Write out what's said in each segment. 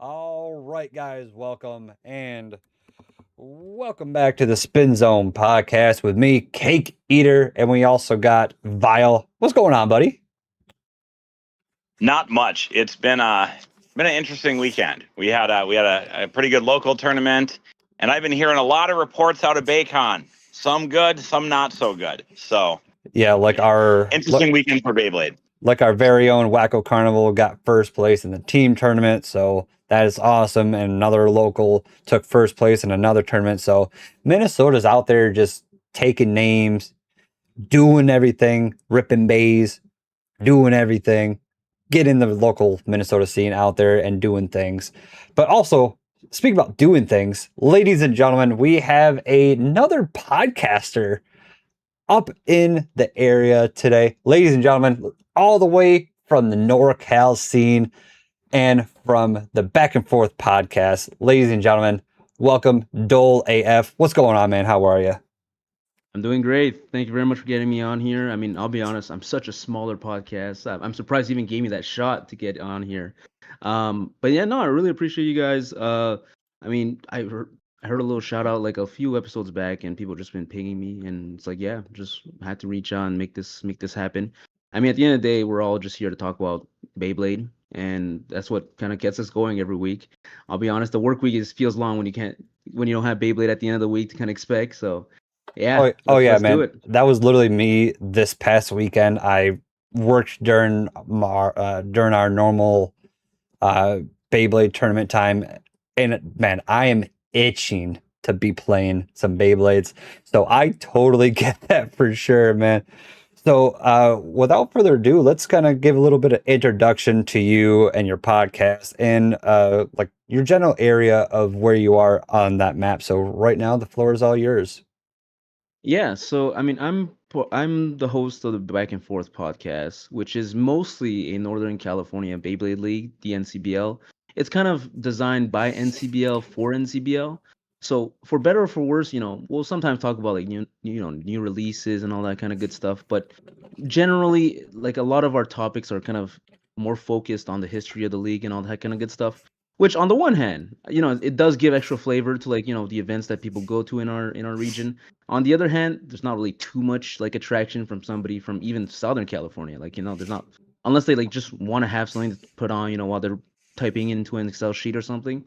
All right, guys, welcome back to the Spin Zone podcast with me, Cake Eater, and we also got Vile. What's going on, buddy? Not much. It's been an interesting weekend. We had a pretty good local tournament, and I've been hearing a lot of reports out of Baycon. Some good, some not so good. So Yeah, interesting weekend for Beyblade. like our very own Wacko Carnival got first place in the team tournament, so that is awesome. And another local took first place in another tournament. So Minnesota's out there just taking names, doing everything, ripping bays, doing everything, getting the local Minnesota scene out there and doing things. But also, speaking about doing things, ladies and gentlemen, we have another podcaster up in the area today. Ladies and gentlemen, all the way from the NorCal scene and from the Back and Forth podcast. Ladies and gentlemen, welcome Dole AF. What's going on, man? How are you? I'm doing great. Thank you very much for getting me on here. I mean, I'll be honest, I'm such a smaller podcast. I'm surprised you even gave me that shot to get on here. But yeah, no, I really appreciate you guys. I mean, I heard a little shout out like a few episodes back, and people just been pinging me, and it's like, yeah, just had to reach out and make this happen. I mean, at the end of the day, we're all just here to talk about Beyblade, and that's what kind of gets us going every week. I'll be honest, the work week feels long when you don't have Beyblade at the end of the week to kind of expect. So yeah. Yeah, Let's man. do it. That was literally me this past weekend. I worked during our normal Beyblade tournament time, and man, I am itching to be playing some Beyblades. So I totally get that for sure, man. So without further ado, let's kind of give a little bit of introduction to you and your podcast and like your general area of where you are on that map. So right now, the floor is all yours. Yeah, so I mean, I'm the host of the Back and Forth podcast, which is mostly a Northern California Beyblade League, the NCBL. It's kind of designed by NCBL for NCBL. So for better or for worse, we'll sometimes talk about like new releases and all that kind of good stuff. But generally, like a lot of our topics are kind of more focused on the history of the league and all that kind of good stuff. Which on the one hand, it does give extra flavor to like, the events that people go to in our region. On the other hand, there's not really too much like attraction from somebody from even Southern California. Like, there's not, unless they like just want to have something to put on, while they're typing into an Excel sheet or something.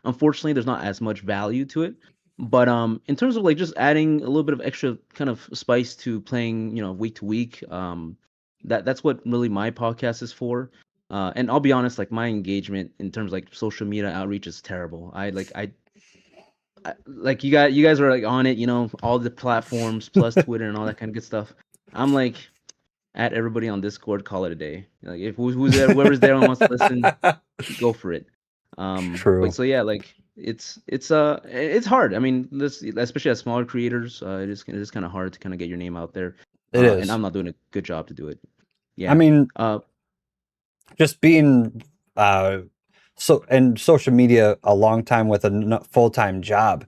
Unfortunately, there's not as much value to it. But in terms of like just adding a little bit of extra kind of spice to playing, week to week, that's what really my podcast is for. And I'll be honest, like my engagement in terms of like social media outreach is terrible. Like you guys are like on it, all the platforms plus Twitter and all that kind of good stuff. I'm like at everybody on Discord, call it a day. Like if who's there, whoever's there and wants to listen, go for it. True. But so yeah, like it's hard. I mean, this especially as smaller creators, it is kind of hard to kind of get your name out there. It is. And I'm not doing a good job to do it. Yeah. I mean, just being and social media a long time with a full-time job,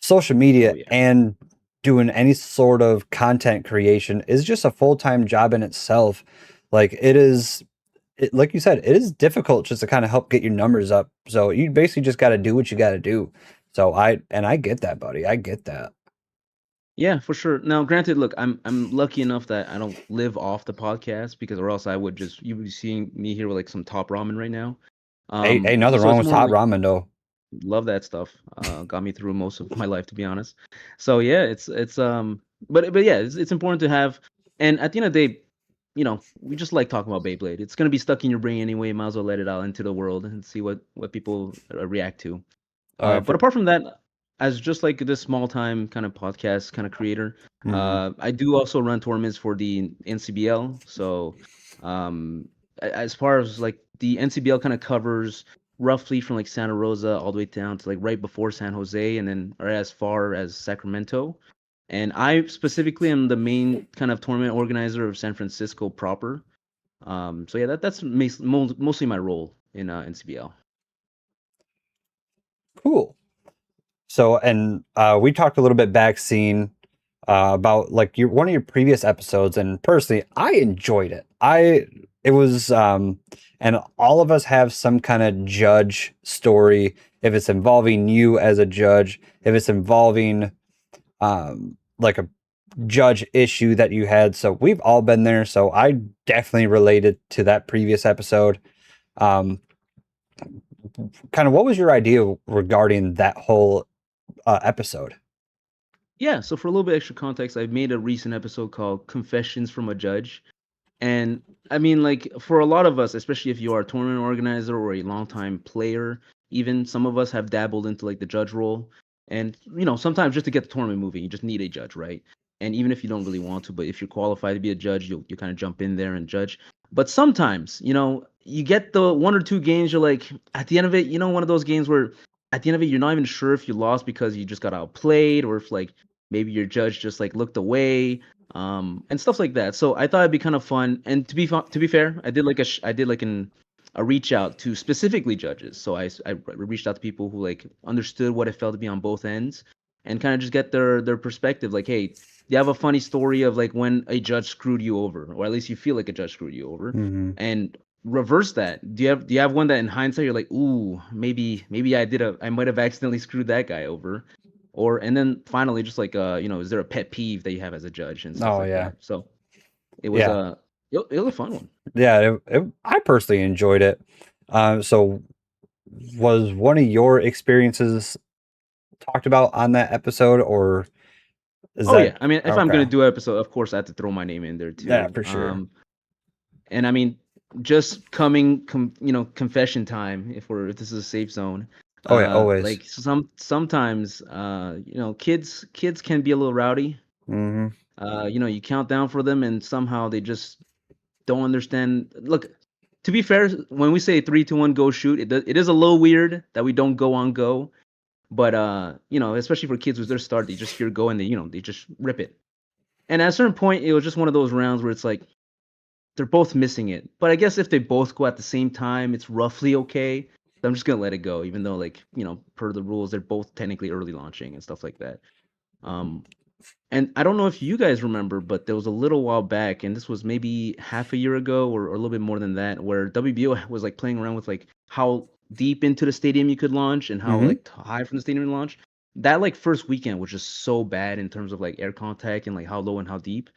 social media and doing any sort of content creation is just a full-time job in itself. Like like you said, it is difficult just to kind of help get your numbers up. So you basically just got to do what you got to do. So I get that, buddy. I get that. Yeah, for sure. Now, granted, look, I'm lucky enough that I don't live off the podcast because, or else you would be seeing me here with like some top ramen right now. Hey, nothing so wrong it's with more hot like ramen though. love that stuff. Got me through most of my life, to be honest. So yeah, but yeah, it's important to have. And at the end of the day, we just like talking about Beyblade. It's gonna be stuck in your brain anyway. Might as well let it out into the world and see what people react to. But apart from that, as just like this small time kind of podcast kind of creator, I do also run tournaments for the NCBL. So as far as like the NCBL kind of covers roughly from like Santa Rosa all the way down to like right before San Jose, and then or as far as Sacramento. And I specifically am the main kind of tournament organizer of San Francisco proper. So yeah, that's mostly my role in NCBL. Cool. So, and we talked a little bit back scene about like one of your previous episodes, and personally, I enjoyed it. it was and all of us have some kind of judge story, if it's involving you as a judge, if it's involving like a judge issue that you had. So we've all been there, so I definitely related to that previous episode. um Kind of what was your idea regarding that whole episode? Yeah, so for a little bit extra context, I made a recent episode called Confessions from a Judge. And I mean, like, for a lot of us, especially if you are a tournament organizer or a longtime player, even some of us have dabbled into like the judge role. And, sometimes just to get the tournament moving, you just need a judge, right? And even if you don't really want to, but if you're qualified to be a judge, you kind of jump in there and judge. But sometimes, you get the one or two games, you're like, at the end of it, one of those games where at the end of it, you're not even sure if you lost because you just got outplayed or if like maybe your judge just like looked away, and stuff like that. So I thought it'd be kind of fun. And to be fair, I did like a reach out to specifically judges. So I reached out to people who like understood what it felt to be on both ends, and kind of just get their perspective. Like, hey, do you have a funny story of like when a judge screwed you over, or at least you feel like a judge screwed you over, and reverse that. Do you have one that in hindsight you're like, ooh, maybe I might have accidentally screwed that guy over, and then finally just like is there a pet peeve that you have as a judge and stuff Oh like yeah. that. So it was Yeah. it was a fun one. Yeah, I personally enjoyed it. So was one of your experiences talked about on that episode, or is Oh that yeah, I mean, if I'm okay? gonna do an episode, of course I have to throw my name in there Yeah, too. for sure. And I mean, just confession time, if this is a safe zone. Oh yeah, always. Like sometimes kids can be a little rowdy. Hmm. You count down for them and somehow they just don't understand. Look, to be fair, when we say 3, 2, 1, go shoot, it is a little weird that we don't go on go. But especially for kids with their start, they just hear go and they just rip it. And at a certain point, it was just one of those rounds where it's like they're both missing it. But I guess if they both go at the same time, it's roughly okay. So I'm just gonna let it go, even though like per the rules, they're both technically early launching and stuff like that. Um, and I don't know if you guys remember, but there was a little while back, and this was maybe half a year ago or a little bit more than that, where WBO was like playing around with like how deep into the stadium you could launch and how Hmm. like high from the stadium you launch. That like first weekend was just so bad in terms of like air contact and like how low and how deep.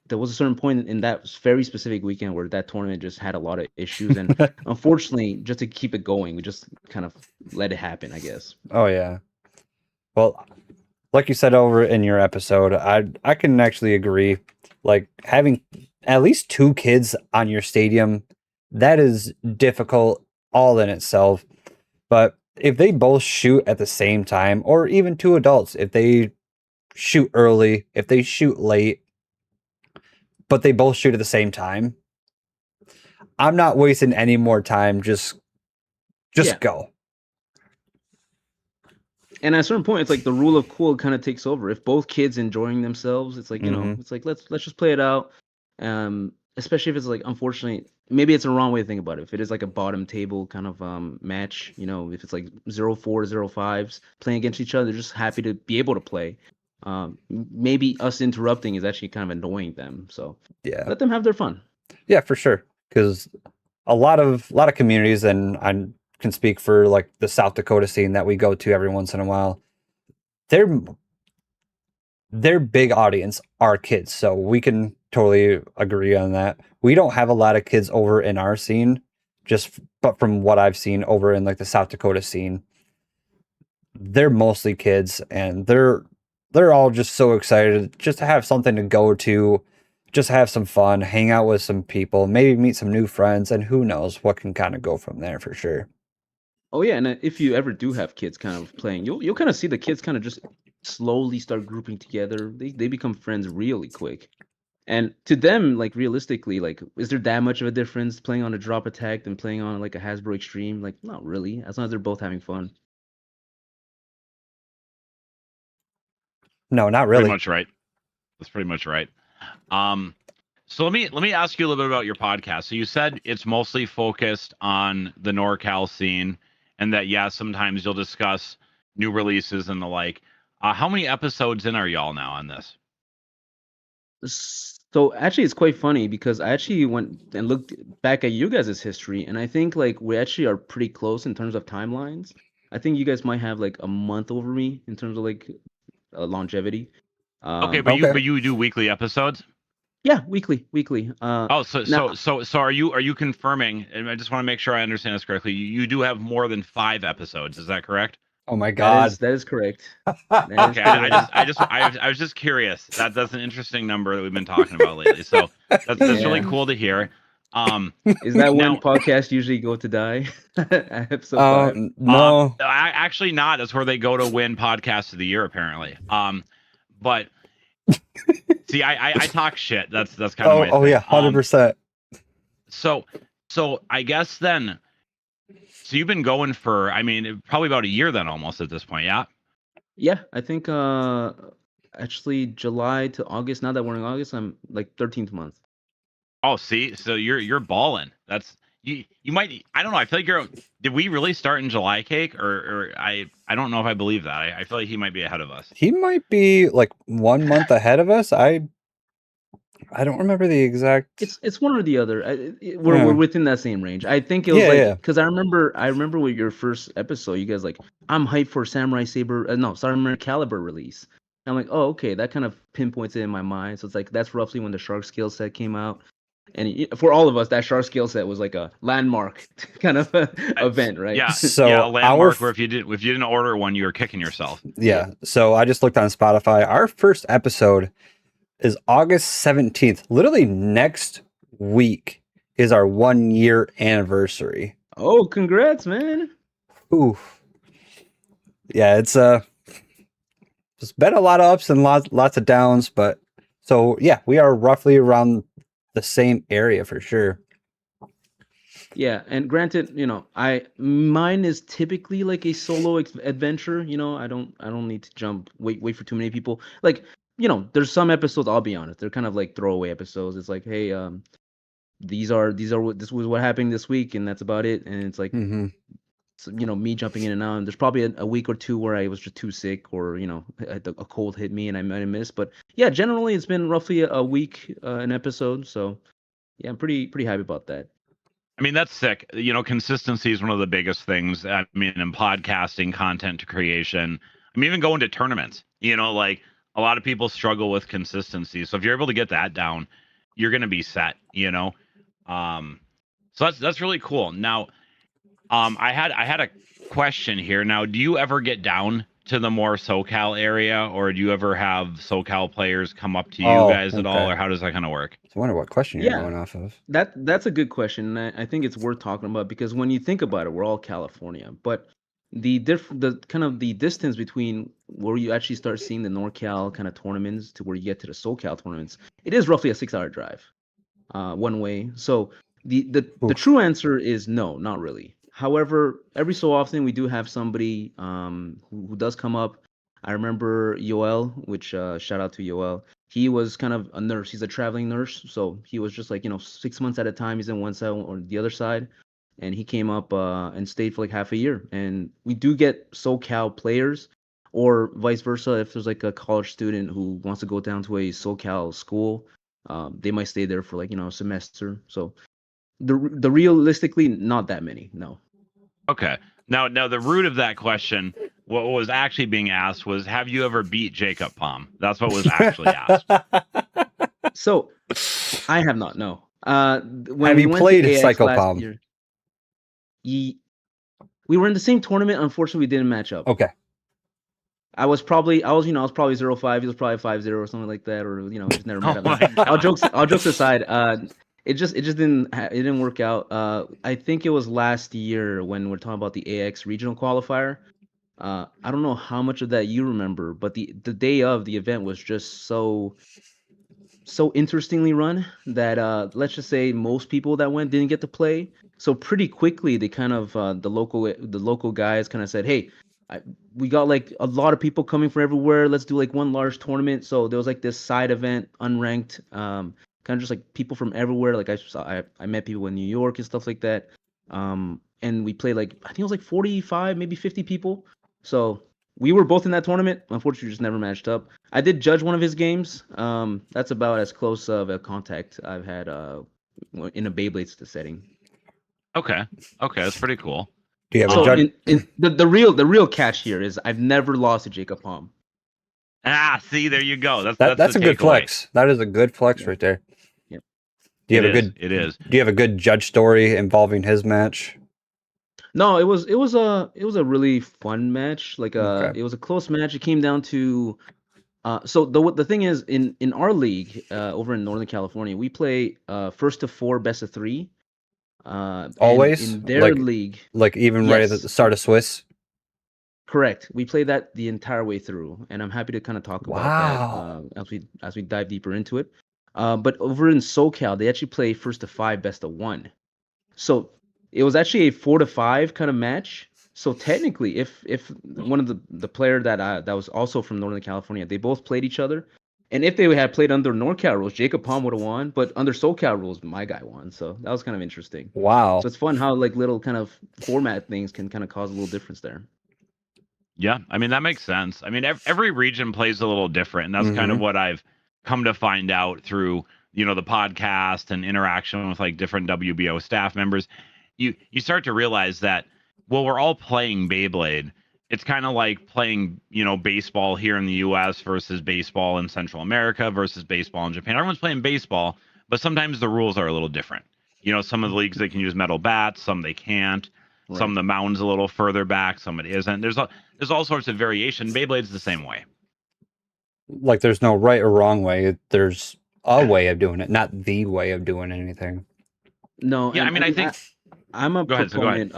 There was a certain point in that very specific weekend where that tournament just had a lot of issues, and unfortunately, just to keep it going, we just kind of let it happen, I guess. Oh yeah. Well, like you said over in your episode, I can actually agree. Like having at least two kids on your stadium, that is difficult all in itself. But if they both shoot at the same time, or even two adults, if they shoot early, if they shoot late, but they both shoot at the same time, I'm not wasting any more time. Just Yeah, go. and at a certain point, it's like the rule of cool kind of takes over. If both kids enjoying themselves, it's like Hmm. it's like let's just play it out. Especially if it's like unfortunately, maybe it's a wrong way to think about it. If it is like a bottom table kind of match, if it's like 0-4, 0-5s playing against each other, they're just happy to be able to play. Maybe us interrupting is actually kind of annoying them. So Yeah. let them have their fun. Yeah, for sure. Because a lot of communities, and I can speak for like the South Dakota scene that we go to every once in a while. Their big audience are kids, so we can totally agree on that. We don't have a lot of kids over in our scene, but from what I've seen over in like the South Dakota scene, they're mostly kids, and they're all just so excited just to have something to go to, just have some fun, hang out with some people, maybe meet some new friends, and who knows what can kind of go from there for sure. Oh yeah, and if you ever do have kids kind of playing, you'll kind of see the kids kind of just slowly start grouping together. They become friends really quick. And to them, like realistically, like is there that much of a difference playing on a drop attack than playing on like a Hasbro Extreme? Like not really, as long as they're both having fun. No, not Pretty really. much right. That's pretty much right. So let me ask you a little bit about your podcast. So you said it's mostly focused on the NorCal scene, and that sometimes you'll discuss new releases and the like. How many episodes in are y'all now on this? So actually, it's quite funny because I actually went and looked back at you guys' history, and I think like we actually are pretty close in terms of timelines. I think you guys might have like a month over me in terms of like longevity. Okay, Um, but you Okay. but you do weekly episodes. yeah, weekly. Oh, so Now so so so are you confirming? And I just want to make sure I understand this correctly. You do have more than 5 episodes. Is that correct? Oh my that God. is that is correct. That is Okay, correct. I was just curious. That's an interesting number that we've been talking about lately. So that's really Yeah. cool to hear. Um, Is that when now, podcasts usually go to die? Episode 5. No. actually not. That's where they go to win podcast of the year, apparently. But see, I talk shit. That's kind of my Oh yeah, thing. 100%. So I guess then, so you've been going for, I mean, probably about a year then, almost at this point, yeah. Yeah, I think actually July to August. Now that we're in August, I'm like 13th month. Oh, see, so you're balling. That's you might. I don't know. I feel like you're. Did we really start in July, Cake, or I don't know if I believe that. I feel like he might be ahead of us. He might be like 1 month ahead of us. I don't remember the exact. It's one or the other. We're Yeah. within that same range. I think it was Yeah, like yeah. because I remember with your first episode, you guys like I'm hyped for Samurai Saber. No, Samurai Caliber release. I'm like, oh, okay, that kind of pinpoints it in my mind. So it's like that's roughly when the Shark Scale set came out. And for all of us, that Shark Scale set was like a landmark kind of event, right? Yeah, So yeah, a our landmark where if you didn't order one, you were kicking yourself. yeah. So I just looked on Spotify. Our first episode is August 17th. Literally next week is our 1 year anniversary. Oh, congrats, man. Ooh. Yeah, it's been a lot of ups and lots of downs, but so yeah, we are roughly around the same area for sure. Yeah, and granted, mine is typically like a solo adventure. I don't need to wait for too many people. Like, there's some episodes. I'll be honest, they're kind of like throwaway episodes. It's like, hey, this was what happened this week, and that's about it. And it's like, Mm-hmm. me jumping in and out. And there's probably a week or two where I was just too sick, or a cold hit me and I might have missed. But yeah, generally it's been roughly a week an episode. So yeah, I'm pretty happy about that. I mean, that's sick. Consistency is one of the biggest things. I mean, in podcasting, content creation. I mean, even going to tournaments. Like a lot of people struggle with consistency. So if you're able to get that down, you're going to be set. So that's really cool. Now, I had a question here. Now, do you ever get down to the more SoCal area, or do you ever have SoCal players come up to you Oh, guys at all, okay. or how does that kind of work? So I wonder what question you're Yeah, going off of. that's a good question, and I think it's worth talking about because when you think about it, we're all California, but the kind of the distance between where you actually start seeing the NorCal kind of tournaments to where you get to the SoCal tournaments, it is roughly a 6-hour drive, one way. So the Oof. true answer is no, not really. However, every so often we do have somebody who does come up. I remember Yoel, which shout out to Yoel. He was kind of a nurse. He's a traveling nurse, so he was just like 6 months at a time. He's in one side or the other side, and he came up and stayed for like half a year. And we do get SoCal players, or vice versa. If there's like a college student who wants to go down to a SoCal school, they might stay there for like a semester. So the realistically not that many, no. Okay. Now the root of that question, what was actually being asked was, have you ever beat Jacob Palm? That's what was actually asked. So I have not, no. When Have we you went played to AX last Psychopalm? year, we were in the same tournament. Unfortunately, we didn't match up. Okay. I was probably 0-5. He was probably 5-0 or something like that, or just never met Oh up. my God. All jokes aside, it just didn't work out. I think it was last year when we're talking about the AX regional qualifier. I don't know how much of that you remember, but the day of the event was just so interestingly run that let's just say most people that went didn't get to play. So pretty quickly they kind of the local guys kind of said, hey, we got like a lot of people coming from everywhere, let's do like one large tournament. So there was like this side event, unranked, kind of just like people from everywhere. Like I met people in New York and stuff like that, and we played like I think it was like 45 maybe 50 people. So we were both in that tournament. Unfortunately, we just never matched up. I did judge one of his games. That's about as close of a contact I've had in a Beyblade setting. Okay, that's pretty cool. Do you have a So judge? the real catch here is I've never lost to Jacob Palm. See, there you go. That's the a good takeaway. flex. That is a good flex Yeah. right there. Yeah. Do you have It is. Do you have a good judge story involving his match? No, it was a really fun match. Like Okay. it was a close match. It came down to so the thing is in our league over in Northern California, we play first to 4 best of 3. And Always? in their league, Like even right at yes. the start of Swiss? Correct. We play that the entire way through, and I'm happy to kind of talk about Wow. that as we dive deeper into it. But over in SoCal, they actually play first to 5 best of 1. So it was actually a 4 to 5 kind of match. So technically, if one of the player that was also from Northern California, they both played each other, and if they had played under NorCal rules, Jacob Palm would have won, but under SoCal rules, my guy won. So that was kind of interesting. Wow. So it's fun how like little kind of format things can kind of cause a little difference there. Yeah, I mean that makes sense. I mean every region plays a little different, and that's kind of what I've come to find out through the podcast and interaction with like different WBO staff members. You start to realize that we're all playing Beyblade. It's kind of like playing baseball here in the U.S. versus baseball in Central America versus baseball in Japan. Everyone's playing baseball, but sometimes the rules are a little different. Some of the leagues they can use metal bats, some they can't. Right. Some of the mound's a little further back, some it isn't. There's all sorts of variation. Beyblade's the same way. Like there's no right or wrong way. There's a way of doing it, not the way of doing anything. No, Yeah, I mean, I think I'm a Go ahead.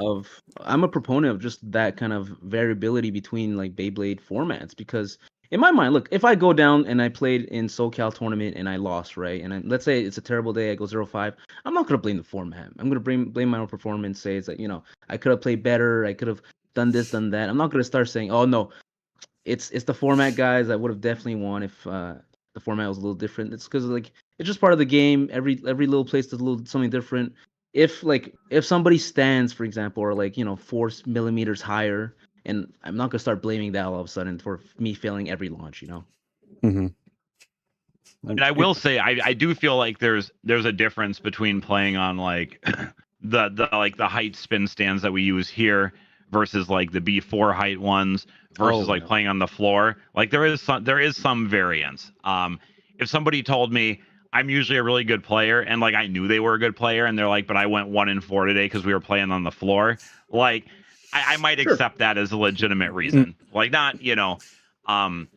I'm a proponent of just that kind of variability between like Beyblade formats, because in my mind, look, if I go down and I played in SoCal tournament and I lost, right? And let's say it's a terrible day, I go 0-5. I'm not gonna blame the format. I'm gonna blame my own performance. Say it's like I could have played better. I could have done this, done that. I'm not gonna start saying, oh no, it's the format, guys. I would have definitely won if the format was a little different. It's because like it's just part of the game. Every little place does a little something different. If somebody stands, for example, or 4 millimeters higher, and I'm not gonna start blaming that all of a sudden for me failing every launch, Mm-hmm. And I will say I do feel like there's a difference between playing on like the height spin stands that we use here versus like the B4 height ones versus playing on the floor. Like there is some variance. If somebody told me I'm usually a really good player and like I knew they were a good player and they're like, but I went 1-4 today because we were playing on the floor, like I might accept that as a legitimate reason. Like not, and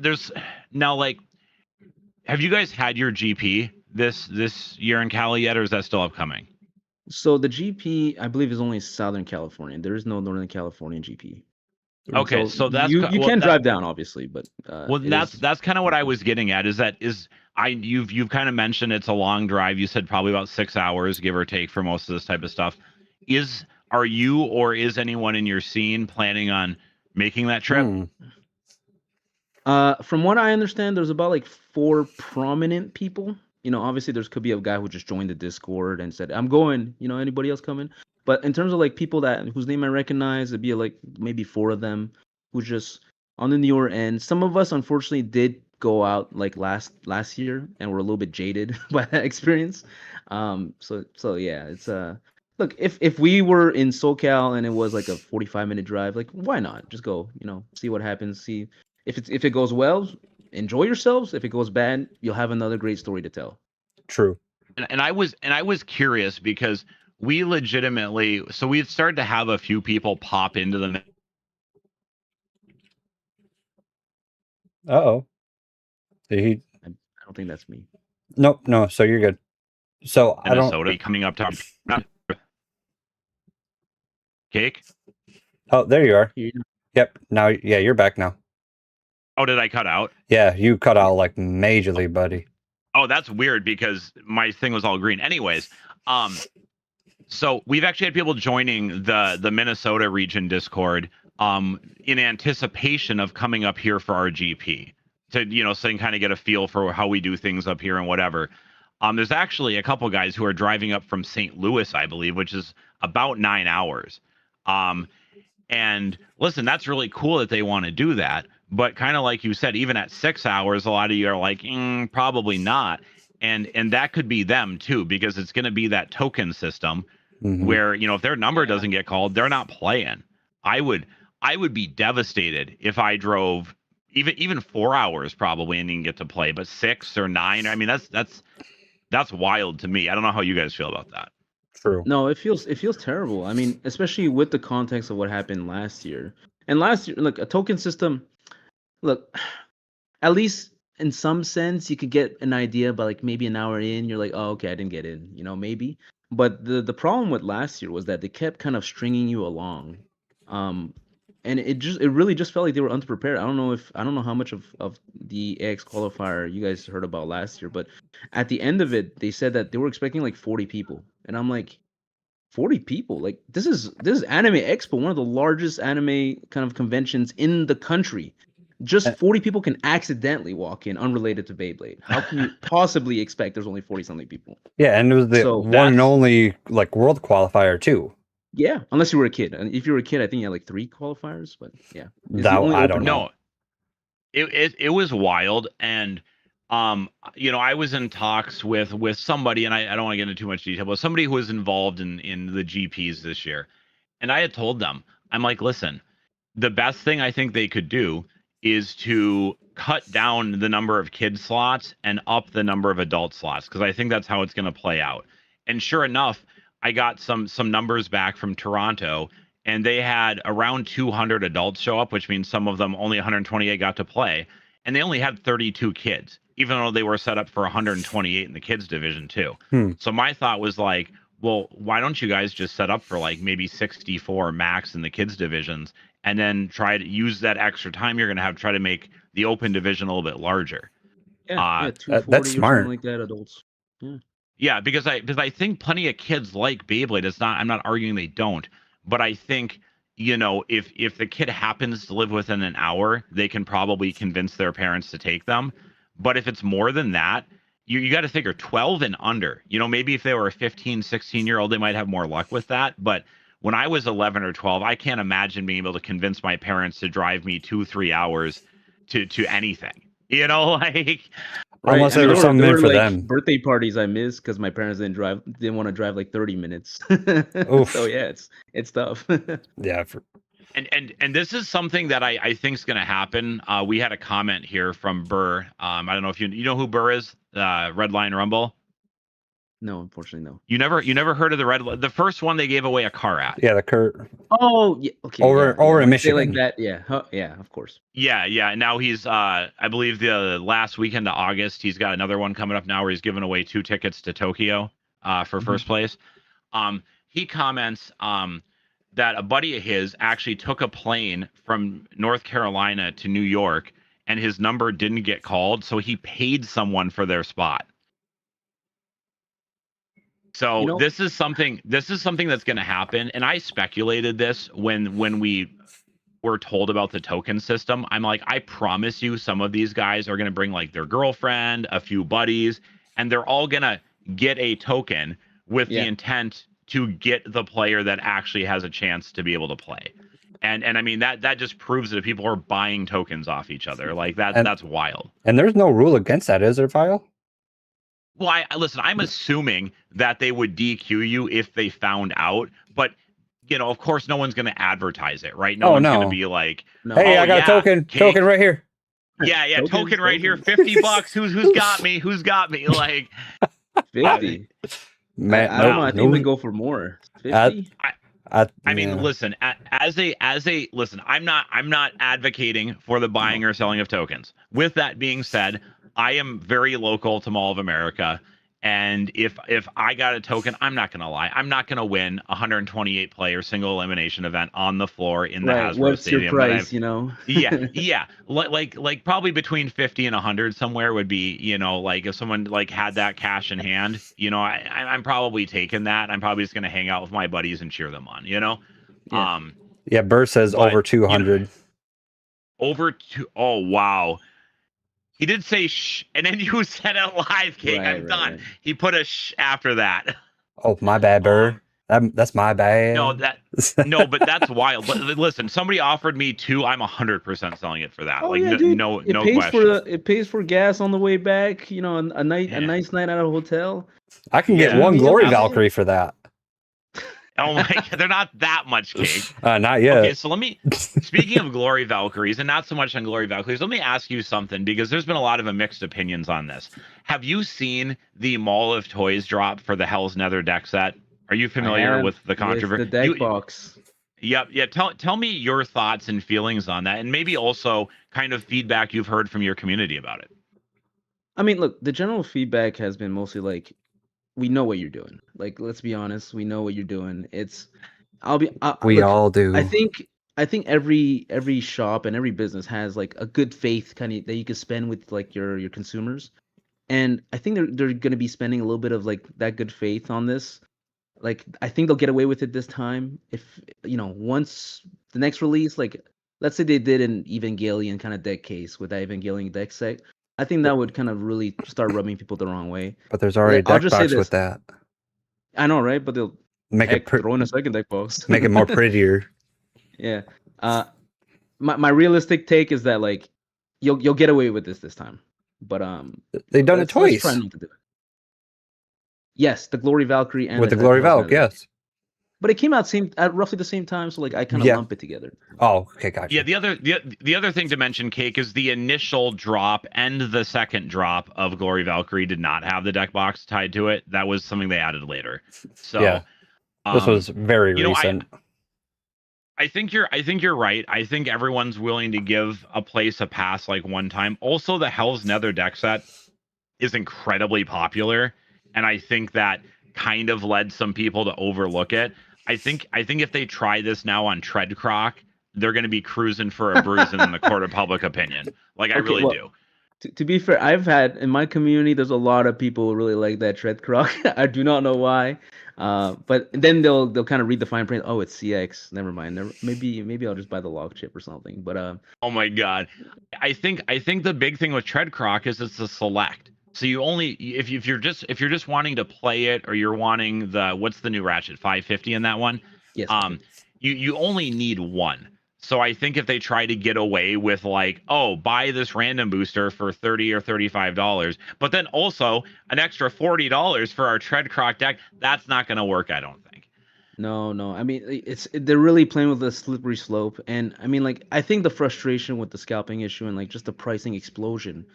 there's now like, have you guys had your GP this year in Cali yet, or is that still upcoming? So the GP, I believe, is only Southern California. There is no Northern California GP. Okay, so that's you can drive down, obviously, but that's kind of what I was getting at. You've kind of mentioned it's a long drive. You said probably about 6 hours, give or take, for most of this type of stuff. Are you or is anyone in your scene planning on making that trip? From what I understand, there's about like 4 prominent people. Obviously there could be a guy who just joined the Discord and said, I'm going, anybody else coming? But in terms of like people whose name I recognize, it'd be like maybe 4 of them who just on the newer end. Some of us unfortunately did go out like last year and we're a little bit jaded by that experience. So yeah, it's look, if we were in SoCal and it was like a 45-minute drive, like why not? Just go, see what happens, see if it goes well, enjoy yourselves. If it goes bad, you'll have another great story to tell. True. And I was curious because we legitimately, so we've started to have a few people pop into the. Uh-oh. I don't think that's me. Nope. No. So you're good. So Minnesota coming up to Cake. Oh, there you are. Yep. Now, yeah, you're back now. Oh, did I cut out? Yeah, you cut out like majorly, buddy. Oh, that's weird because my thing was all green. Anyways, so we've actually had people joining the Minnesota region Discord in anticipation of coming up here for our GP to, so they can kind of get a feel for how we do things up here and whatever. There's actually a couple guys who are driving up from St. Louis, I believe, which is about 9 hours. And And listen, that's really cool that they want to do that. But kind of like you said, even at 6 hours, a lot of you are like, probably not. And that could be them too, because it's going to be that token system Hmm. where, if their number doesn't get called, they're not playing. I would be devastated if I drove even 4 hours probably and didn't get to play, but 6 or 9. I mean, that's wild to me. I don't know how you guys feel about that. True. No, it feels terrible. I mean, especially with the context of what happened last year. And last year, look, a token system, look, at least in some sense, you could get an idea by like maybe an hour in, you're like, oh, okay, I didn't get in, maybe. But the problem with last year was that they kept kind of stringing you along. Um, and it really just felt like they were unprepared. I don't know how much of the AX qualifier you guys heard about last year, but at the end of it, they said that they were expecting like 40 people. And I'm like, 40 people, like this is Anime Expo, one of the largest anime kind of conventions in the country. Uh, Just 40 people can accidentally walk in unrelated to Beyblade. How can you possibly expect there's only 40 something people? Yeah, and it was the So one and That's only like world qualifier too. yeah, unless you were a kid. And if you were a kid, I think you had like 3 qualifiers, but yeah, it's the That only I don't open know. one. no, it was wild. And I was in talks with somebody, and I don't want to get into too much detail, but somebody who was involved in the GPs this year. And I had told them, I'm like, listen, the best thing I think they could do is to cut down the number of kid slots and up the number of adult slots, because I think that's how it's going to play out. And sure enough, I got some numbers back from Toronto, and they had around 200 adults show up, which means some of them, only 128 got to play, and they only had 32 kids, even though they were set up for 128 in the kids division too. Hmm. So my thought was like, well, why don't you guys just set up for like maybe 64 max in the kids divisions, and then try to use that extra time you're going to have, try to make the open division a little bit larger. Yeah, Uh, yeah, That's 240 or something smart. like that, adults. Yeah. yeah, because I think plenty of kids like Beyblade. I'm not arguing they don't, but I think, if the kid happens to live within an hour, they can probably convince their parents to take them. But if it's more than that, you got to figure 12 and under. Maybe if they were a 15, 16-year-old, they might have more luck with that. But when I was 11 or 12, I can't imagine being able to convince my parents to drive me 2, 3 hours to anything. Like, Right. Unless I mean, there was there something in were for like them. birthday parties I missed because my parents didn't want to drive like 30 minutes. So Oof. yeah, it's tough. Yeah. and this is something that I think is going to happen. We had a comment here from Burr. I don't know if you know who Burr is. Red Line Rumble. No, unfortunately, no. You never heard of the first one they gave away a car at. Yeah. The Kurt Oh, yeah. Okay. over Yeah, over in when you say like Michigan. that, yeah. Yeah, of course. Yeah. Now he's I believe the last weekend of August, he's got another one coming up now where he's giving away 2 tickets to Tokyo for Mhm. first place. He comments that a buddy of his actually took a plane from North Carolina to New York, and his number didn't get called, so he paid someone for their spot. So You know, this is something that's going to happen, and I speculated this when we were told about the token system. I'm like, I promise you, some of these guys are going to bring like their girlfriend, a few buddies, and they're all going to get a token with the yeah. intent to get the player that actually has a chance to be able to play. And I mean that just proves that people are buying tokens off each other. Like And that's wild. and there's no rule against that, is there, File? Well, listen, I'm assuming that they would DQ you if they found out, but of course, no one's going to advertise it, right? No Oh one's going to no. be like, No. Hey, "Oh I got a yeah, token. Token right here. yeah, Tokens, token right here, tokens. $50. Who's got me? Who's got me?" Like, 50. Man, I don't know. I think we no. go for more. I, 50? I mean, yeah. listen, as a listen, I'm not advocating for the buying or selling of tokens. With that being said, I am very local to Mall of America, and if I got a token, I'm not gonna lie, I'm not gonna win a 128 player single elimination event on the floor in the Right. Hasbro What's your Stadium. That price, yeah, like probably between 50 and 100 somewhere would be, like if someone like had that cash in hand, I'm probably taking that. I'm probably just gonna hang out with my buddies and cheer them on. Yeah. Yeah, Bert says But over 200. oh wow. He did say shh, and then you said it live, King. I'm done. Right. He put a shh after that. Oh, my bad, Bert. That's my bad. No, but that's wild. But listen, somebody offered me 2. I'm 100% selling it for that. Oh Like yeah, dude. no It no pays question. it pays for gas on the way back. You know, a Yeah. nice night at a hotel. I can get Yeah, one me Glory up. Valkyrie for that. Oh my god, they're not that much cake. Not yet. Okay, so speaking of Glory Valkyries, and not so much on Glory Valkyries, let me ask you something, because there's been a lot of mixed opinions on this. Have you seen the Mall of Toys drop for the Hell's Nether deck set? Are you I familiar have with the with the controversy? deck box. Yep, yeah. Tell me your thoughts and feelings on that, and maybe also kind of feedback you've heard from your community about it. I mean, look, the general feedback has been mostly like, we know what you're doing. Like, let's be honest, we know what you're doing. We Look, all do. I think every shop and every business has like a good faith kind of that you can spend with like your consumers, and I think they're going to be spending a little bit of like that good faith on this. Like, I think they'll get away with it this time. If once the next release, like let's say they did an Evangelion kind of deck case with that Evangelion deck set, I think that would kind of really start rubbing people the wrong way. But there's already a I'll deck just say box with this. that. I know, right? But they'll Make it throw in a second deck box. make it more prettier. Yeah. My realistic take is that like you'll get away with this time. But They've done it let's try twice not to do it. Yes, the Glory Valkyrie and with the the Glory Hell's Valk. Nether. Yes. But it came out at roughly the same time, so like I kind of Yeah. lump it together. Oh, okay, gotcha. Yeah, the other thing to mention, Cake, is the initial drop and the second drop of Glory Valkyrie did not have the deck box tied to it. That was something they added later. So Yeah. This was very recent. I think you're right. I think everyone's willing to give a place a pass like one time. Also, the Hell's Nether deck set is incredibly popular, and I think that kind of led some people to overlook it. I think if they try this now on Treadcroc, they're going to be cruising for a bruise in the court of public opinion. Like, I really do. To be fair, I've had in my community, there's a lot of people who really like that Treadcroc. I do not know why, but then they'll kind of read the fine print. Oh, it's CX. Never mind. Maybe I'll just buy the log chip or something. But oh my god, I think the big thing with Treadcroc is it's a select. So you only if you're just wanting to play it, or you're wanting what's the new ratchet 550 in that one? Yes. You only need one. So I think if they try to get away with like, oh, buy this random booster for $30 or $35, but then also an extra $40 for our Treadcroc deck, that's not going to work, I don't think. No. I mean, they're really playing with a slippery slope, and I mean, like, I think the frustration with the scalping issue and like just the pricing explosion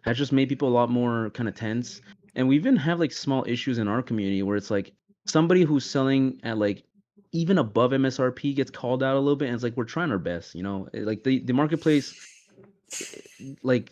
has just made people a lot more kind of tense. And we even have like small issues in our community where it's like somebody who's selling at like even above MSRP gets called out a little bit, and it's like we're trying our best, like the marketplace, like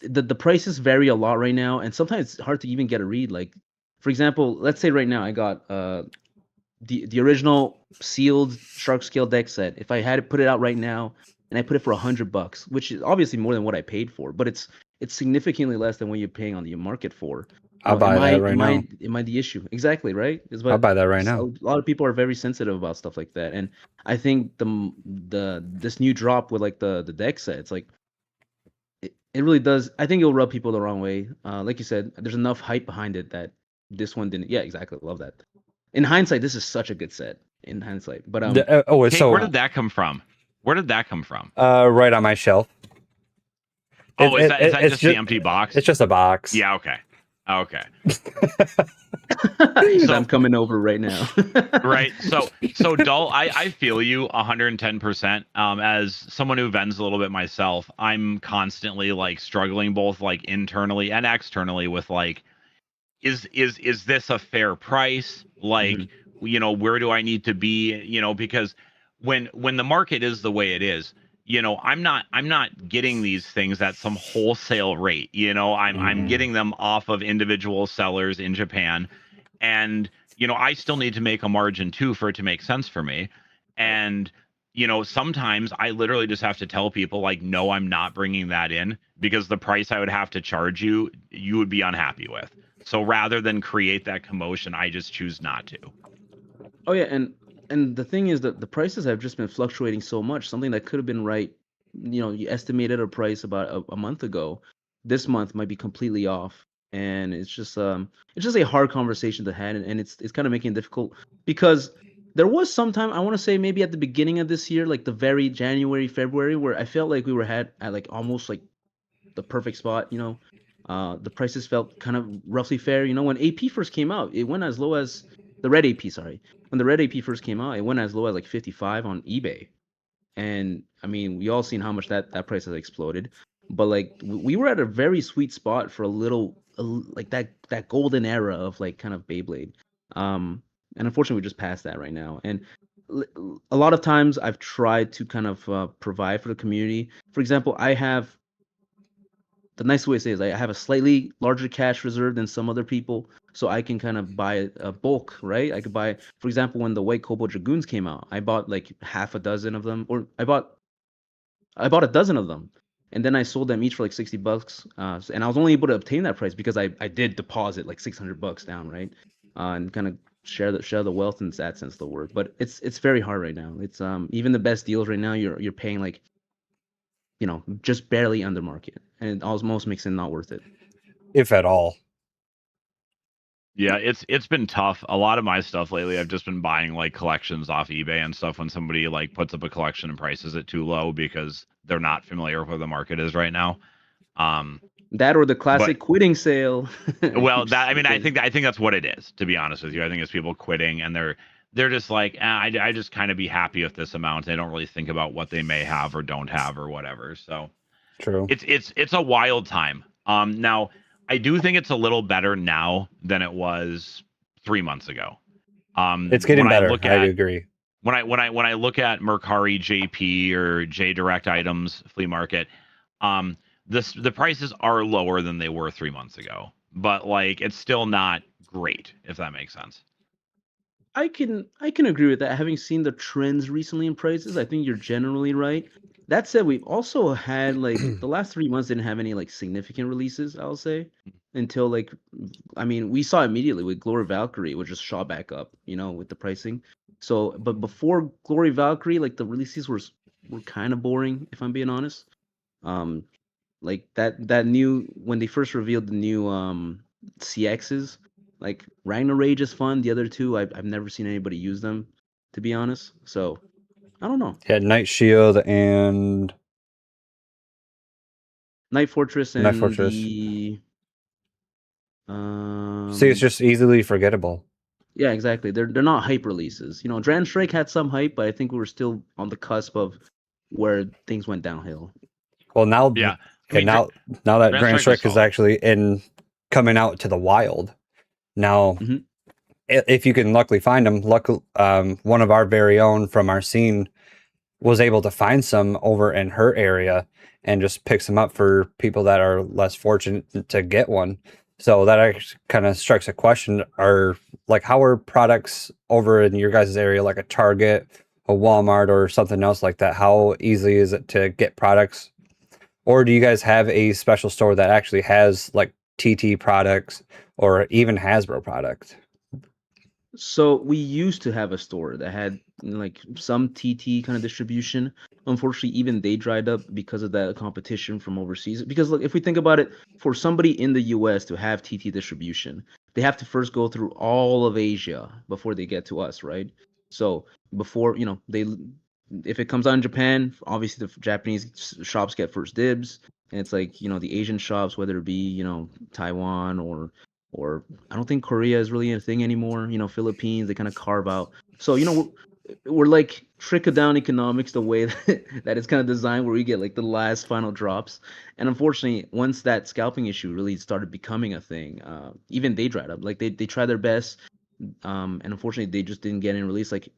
the prices vary a lot right now, and sometimes it's hard to even get a read. Like, for example, let's say right now I got the original sealed Shark Scale deck set. If I had to put it out right now and I put it for $100, which is obviously more than what I paid for, but it's significantly less than what you're paying on the market for. I'll buy that right now. Am I the issue? Exactly, right? I'll buy that right now. A lot of people are very sensitive about stuff like that, and I think this new drop with like the deck set, it's like it really does. I think it'll rub people the wrong way. Like you said, there's enough hype behind it that this one didn't. Yeah, exactly. Love that. In hindsight, this is such a good set. In hindsight, but where did that come from? Right on my shelf. Is that just the empty box? It's just a box. Yeah. Okay. So I'm coming over right now. Right. So Dull, I feel you 110%. As someone who vends a little bit myself, I'm constantly like struggling both like internally and externally with like, is this a fair price? Like, where do I need to be? Because when the market is the way it is, I'm not getting these things at some wholesale rate. I'm getting them off of individual sellers in Japan, and I still need to make a margin too for it to make sense for me. And sometimes I literally just have to tell people like, no, I'm not bringing that in, because the price I would have to charge you would be unhappy with. So rather than create that commotion, I just choose not to. Oh yeah, and the thing is that the prices have just been fluctuating so much. Something that could have been right, you estimated a price about a month ago, this month might be completely off. and it's just a hard conversation to have, and it's kind of making it difficult because there was some time, I want to say maybe at the beginning of this year, like the very January, February, where I felt like we were at like almost like the perfect spot, you know. The prices felt kind of roughly fair. You know, when AP first came out, it went as low as the red AP, sorry. When the red AP first came out, it went as low as like 55 on eBay. And I mean, we all seen how much that price has exploded. But like we were at a very sweet spot for like that golden era of like kind of Beyblade. And unfortunately, we just passed that right now. And a lot of times I've tried to kind of provide for the community. For example, the nice way to say is I have a slightly larger cash reserve than some other people, so I can kind of buy a bulk, right? I could buy, for example, when the White Kobold Dragoons came out, I bought like half a dozen of them, or I bought a dozen of them, and then I sold them each for like $60. And I was only able to obtain that price because I did deposit like $600 down, right? And kind of share the wealth in that sense of the word. But it's very hard right now. It's even the best deals right now, you're paying like, you know, just barely under market, and it almost makes it not worth it. if at all. Yeah, it's been tough. A lot of my stuff lately, I've just been buying like collections off eBay and stuff when somebody like puts up a collection and prices it too low because they're not familiar with where the market is right now. That or the classic quitting sale. Well, that, I mean, I think that's what it is, to be honest with you. I think it's people quitting and they're just like, I just kind of be happy with this amount. They don't really think about what they may have or don't have or whatever. So True. It's a wild time. Now I do think it's a little better now than it was 3 months ago. It's getting better. I agree. When I look at Mercari JP or J Direct Items Flea Market, the prices are lower than they were 3 months ago, but like it's still not great, if that makes sense. I can agree with that. Having seen the trends recently in prices, I think you're generally right. That said, we've also had like the last 3 months didn't have any like significant releases, I'll say, until like, I mean, we saw immediately with Glory Valkyrie, which just shot back up, you know, with the pricing. So, but before Glory Valkyrie, like the releases were kind of boring, if I'm being honest. Like that new, when they first revealed the new CXs, like Ragnarage is fun. The other two, I've never seen anybody use them, to be honest. So I don't know. Yeah, Night Shield and Night Fortress and Night Fortress. the See, it's just easily forgettable. yeah, exactly. They're not hype releases. You know, Dran Strike had some hype, but I think we were still on the cusp of where things went downhill. Well, now, Yeah. okay, now that Grand Strike is actually coming out to the wild. Now, if you can luckily find them, one of our very own from our scene was able to find some over in her area and just picks them up for people that are less fortunate to get one. So that actually kind of strikes a question: how are products over in your guys' area, like a Target, a Walmart, or something else like that? How easy is it to get products? Or do you guys have a special store that actually has like TT products or even Hasbro products? So we used to have a store that had like some TT kind of distribution. Unfortunately, even they dried up because of that competition from overseas. Because look, if we think about it, for somebody in the US to have TT distribution, they have to first go through all of Asia before they get to us, right? So before, you know, if it comes out in Japan, obviously the Japanese shops get first dibs. And it's like, you know, the Asian shops, whether it be, you know, Taiwan or I don't think Korea is really a thing anymore. You know, Philippines, they kind of carve out. So, you know, we're like trickle down economics the way that it's kind of designed, where we get like the last final drops. And unfortunately, once that scalping issue really started becoming a thing, even they dried up. Like they tried their best, and unfortunately, they just didn't get any release. Like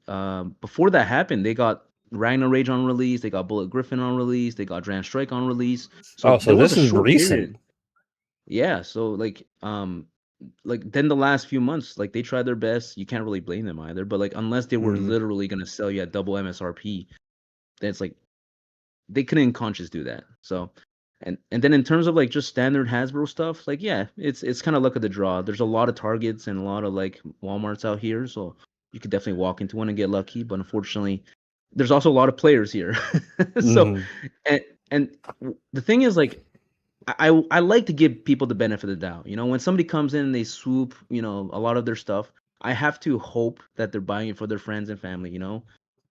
before that happened, they got Ragnarage on release, they got Bullet Griffin on release, they got Dran Strike on release. So this is recent. Period. Yeah, so like then the last few months, like they tried their best. You can't really blame them either. But like unless they were literally gonna sell you at double MSRP, then it's like they couldn't conscious do that. So and then in terms of like just standard Hasbro stuff, like yeah, it's kind of luck of the draw. There's a lot of Targets and a lot of like Walmarts out here, so you could definitely walk into one and get lucky. But unfortunately, there's also a lot of players here. So and the thing is, like, I like to give people the benefit of the doubt. You know, when somebody comes in and they swoop, you know, a lot of their stuff, I have to hope that they're buying it for their friends and family. You know,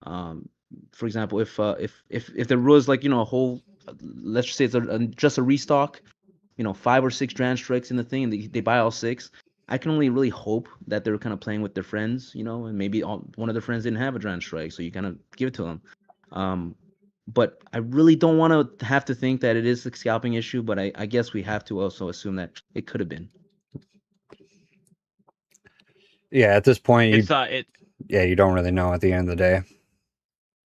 um, for example, if there was like, you know, a whole, let's just say it's just a restock, you know, 5 or 6 Dran Strikes in the thing, and they buy all 6. I can only really hope that they're kind of playing with their friends, you know, and maybe one of their friends didn't have a Dran Strike, so you kind of give it to them. Um, but I really don't want to have to think that it is a scalping issue, but I guess we have to also assume that it could have been. Yeah, at this point, you don't really know at the end of the day.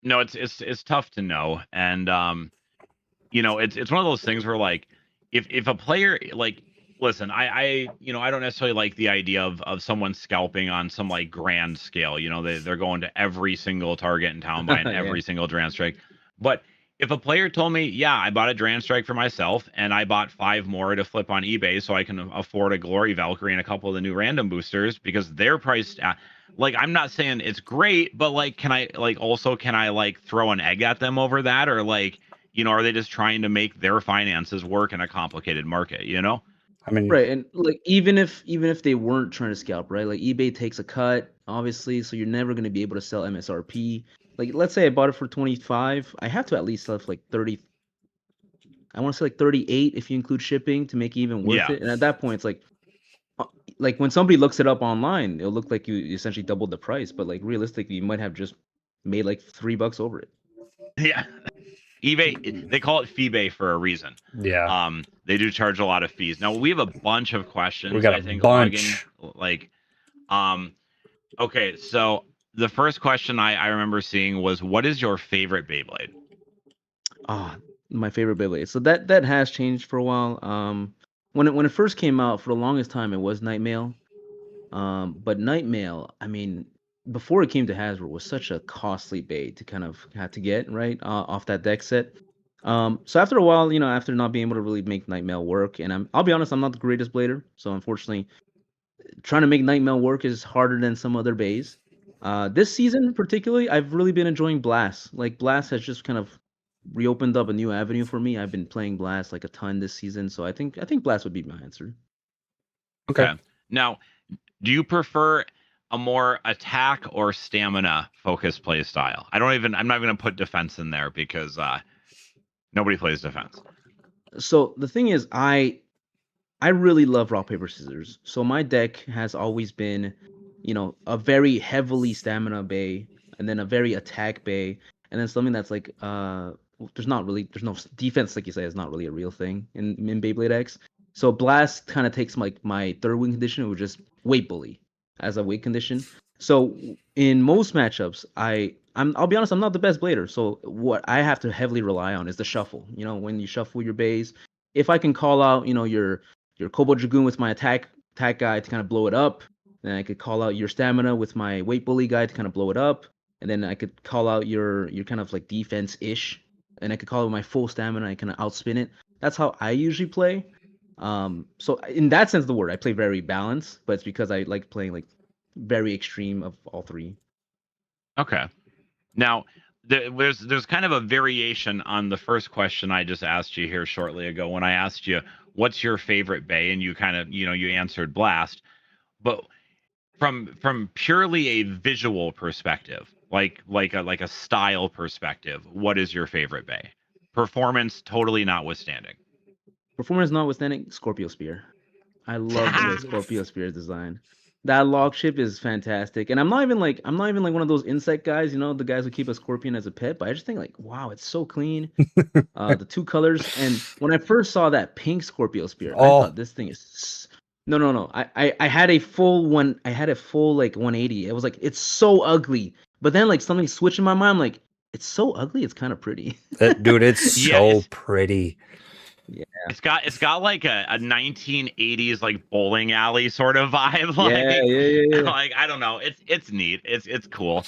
No, it's tough to know, and you know, it's one of those things where like if a player like listen, I you know, I don't necessarily like the idea of someone scalping on some like grand scale. You know, they're going to every single target in town buying every single Dran Strike. But if a player told me, yeah, I bought a Dran Strike for myself and I bought 5 more to flip on eBay so I can afford a Glory Valkyrie and a couple of the new random boosters because they're priced at, like, I'm not saying it's great, but like, can I like throw an egg at them over that? Or like, you know, are they just trying to make their finances work in a complicated market, you know? I mean, Right, and like even if they weren't trying to scalp, right? Like eBay takes a cut, obviously, so you're never going to be able to sell MSRP. Like let's say I bought it for 25, I have to at least sell it for like 30. I want to say like 38 if you include shipping to make it even worth Yeah. it. And at that point, it's like when somebody looks it up online, it'll look like you essentially doubled the price, but like realistically, you might have just made like $3 over it. Yeah. eBay, they call it fee-bay for a reason. yeah. They do charge a lot of fees. Now we have a bunch of questions. We got I a think bunch. like, okay. So the first question I remember seeing was, "What is your favorite Beyblade?" My favorite Beyblade. So that has changed for a while. When it first came out, for the longest time, it was Nightmail. But Nightmail, I mean, before it came to Hasbro, was such a costly bait to kind of have to get right off that deck set. So after a while, you know, after not being able to really make Nightmail work, and I'll be honest, I'm not the greatest blader, so unfortunately, trying to make Nightmail work is harder than some other bays. This season particularly, I've really been enjoying Blast. Like Blast has just kind of reopened up a new avenue for me. I've been playing Blast like a ton this season, so I think Blast would be my answer. Okay. Now, do you prefer a more attack or stamina focused play style? I'm not even going to put defense in there because nobody plays defense. So the thing is, I really love rock paper scissors. So my deck has always been, you know, a very heavily stamina bay, and then a very attack bay, and then something that's like there's no defense, like you say, is not really a real thing in Beyblade X. So Blast kind of takes like my third win condition, which is weight bully, as a weight condition. So in most matchups, I'll be honest, I'm not the best blader. So what I have to heavily rely on is the shuffle. You know, when you shuffle your bays, if I can call out, you know, your Kobold Dragoon with my attack guy to kind of blow it up, then I could call out your stamina with my weight bully guy to kind of blow it up, and then I could call out your kind of like defense ish, and I could call out my full stamina and kind of outspin it. That's how I usually play. So in that sense of the word, I play very balanced, but it's because I like playing like very extreme of all three. Okay. Now, there's kind of a variation on the first question I just asked you here shortly ago when I asked you what's your favorite bay, and you kind of, you know, you answered Blast, but from purely a visual perspective, like a style perspective, what is your favorite bay? Performance totally notwithstanding. Performance notwithstanding, Scorpio Spear. I love the way Scorpio Spear is designed. That log ship is fantastic, and I'm not even like one of those insect guys, you know, the guys who keep a scorpion as a pet. But I just think like, wow, it's so clean. The 2 colors, and when I first saw that pink Scorpio Spear, I thought this thing is no. I had a full one. I had a full like 180. It was like it's so ugly, but then like something switched in my mind. I'm like, it's so ugly, it's kind of pretty. Dude, it's so pretty. Yeah, it's got like a 1980s like bowling alley sort of vibe. Like, yeah. Like, I don't know. It's neat. It's cool.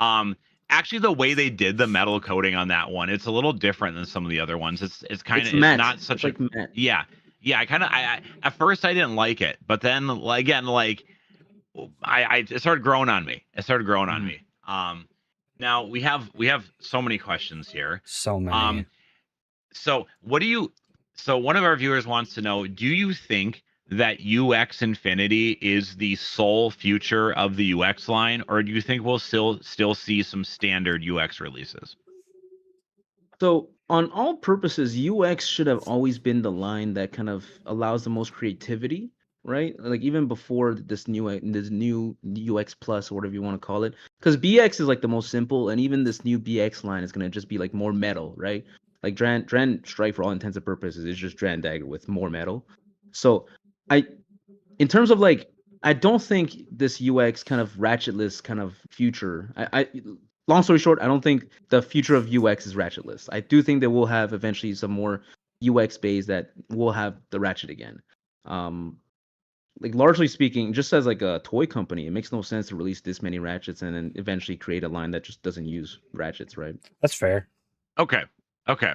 Actually, the way they did the metal coating on that one, it's a little different than some of the other ones. It's kind of not such a matte. Yeah. I at first I didn't like it, but then again, like it started growing on me. Now we have so many questions here. So many. So what do you So one of our viewers wants to know, do you think that UX Infinity is the sole future of the UX line, or do you think we'll still see some standard UX releases? So on all purposes, UX should have always been the line that kind of allows the most creativity, right? Like even before this new UX plus or whatever you want to call it, because BX is like the most simple, and even this new BX line is gonna just be like more metal, right? Like Dran Strike for all intents and purposes is just Dran Dagger with more metal. So I in terms of like I don't think this UX kind of ratchetless kind of future. I long story short, I don't think the future of UX is ratchetless. I do think that we'll have eventually some more UX based that will have the ratchet again. Um, like largely speaking, just as like a toy company, it makes no sense to release this many ratchets and then eventually create a line that just doesn't use ratchets, right? That's fair. Okay. Okay.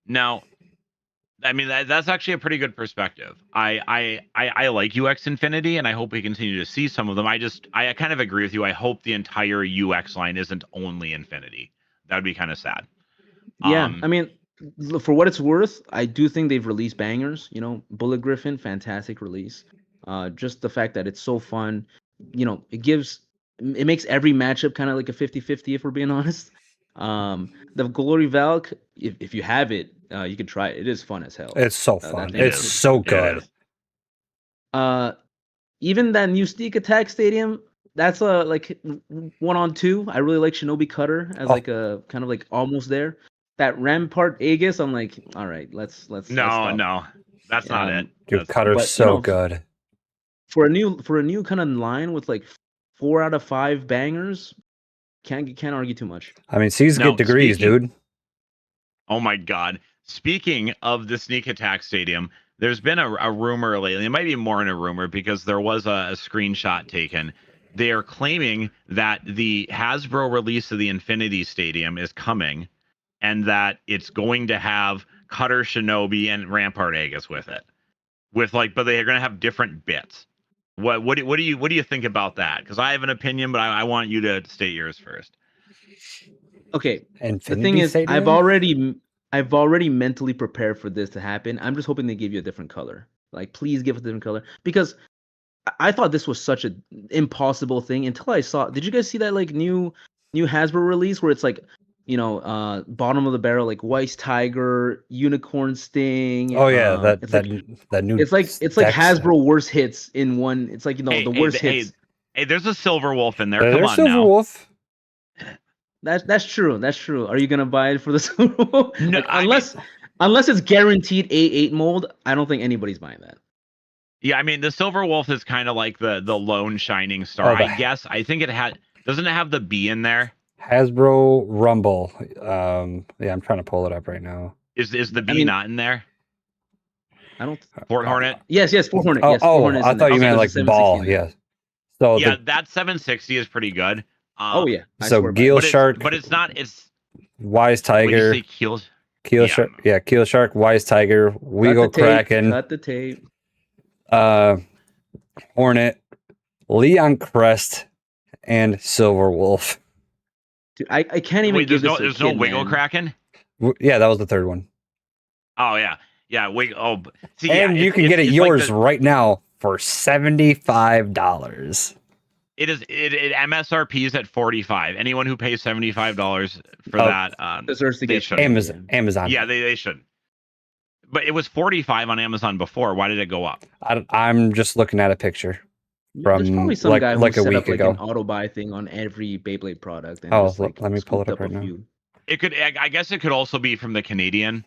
Now, I mean that's actually a pretty good perspective. I like UX Infinity, and I hope we continue to see some of them. I kind of agree with you. I hope the entire UX line isn't only Infinity. That would be kind of sad. Yeah, I mean, for what it's worth, I do think they've released bangers. You know, Bullet Griffin, fantastic release. Just the fact that it's so fun, it makes every matchup kind of like a 50-50 if we're being honest. The Glory Valk, if you have it, you can try it. It is fun as hell. It's so That fun. thing It's is- so It good. is. Even that new Sneak Attack Stadium, that's a like 1-on-2. I really like Shinobi Cutter as Oh. like a kind of like almost there. That Rampart Aegis, I'm like, all right, let's stop. No, that's not it. Dude, That's- Cutter's but, so good. For a new kind of line with like 4 out of 5 bangers, can't argue too much. I mean, C's Now, get degrees, speaking- dude. Oh my God. Speaking of the Sneak Attack Stadium, there's been a rumor lately. It might be more than a rumor because there was a screenshot taken. They are claiming that the Hasbro release of the Infinity Stadium is coming, and that it's going to have Cutter Shinobi and Rampart Aegis with it. But they are going to have different bits. What do you think about that? Because I have an opinion, but I want you to state yours first. Okay, Infinity the thing is, Stadium? I've already mentally prepared for this to happen. I'm just hoping they give you a different color. Like, please give it a different color because I thought this was such an impossible thing until I saw. Did you guys see that like new Hasbro release where it's like, bottom of the barrel like Weiss Tiger, Unicorn Sting. Oh yeah, that new. It's like deck set. Hasbro worst hits in one. It's like the worst hits. Hey, there's a Silver Wolf in there. There's Come on Silver now. Wolf. That's true. That's true. Are you gonna buy it for the Silver Wolf? No, Unless it's guaranteed A8 mold, I don't think anybody's buying that. Yeah, I mean the Silver Wolf is kind of like the lone shining star. Oh, I guess I think doesn't it have the B in there? Hasbro Rumble. Yeah, I'm trying to pull it up right now. Is the B not in there? I don't. Fort Hornet. Yes, Fort Hornet. Oh, yes, Fort Hornet is I in thought there. you meant There's like a ball. 760 in there. Yeah. So Yeah, that 760 is pretty good. Oh yeah. I So swear by Geel it. Shark, but it's not. It's Wise what do you Tiger, say, Keel. Keel Yeah. Shark. Yeah, Keel Shark, Wise Tiger, Weagle Cut the tape, Kraken, Cut the tape. Hornet, Leon Crest, and Silver Wolf. Dude, I can't even Wait, give there's this no a there's no kid, Wiggle man. Kraken. Yeah, that was the third one. Oh yeah. Wiggle. Oh, see, And yeah, you can get it it's yours Like right now for $75. it MSRP is at $45. Anyone who pays $75 for that Deserves to they get should. Amazon. Yeah, they should. But it was $45 on Amazon before. Why did it go up? I'm just looking at a picture. There's probably some like- guy who like a set week up like ago. an auto buy thing on every Beyblade product. And Oh, just, like, let me pull it scooped up right a now. few. It could. I guess it could also be from the Canadian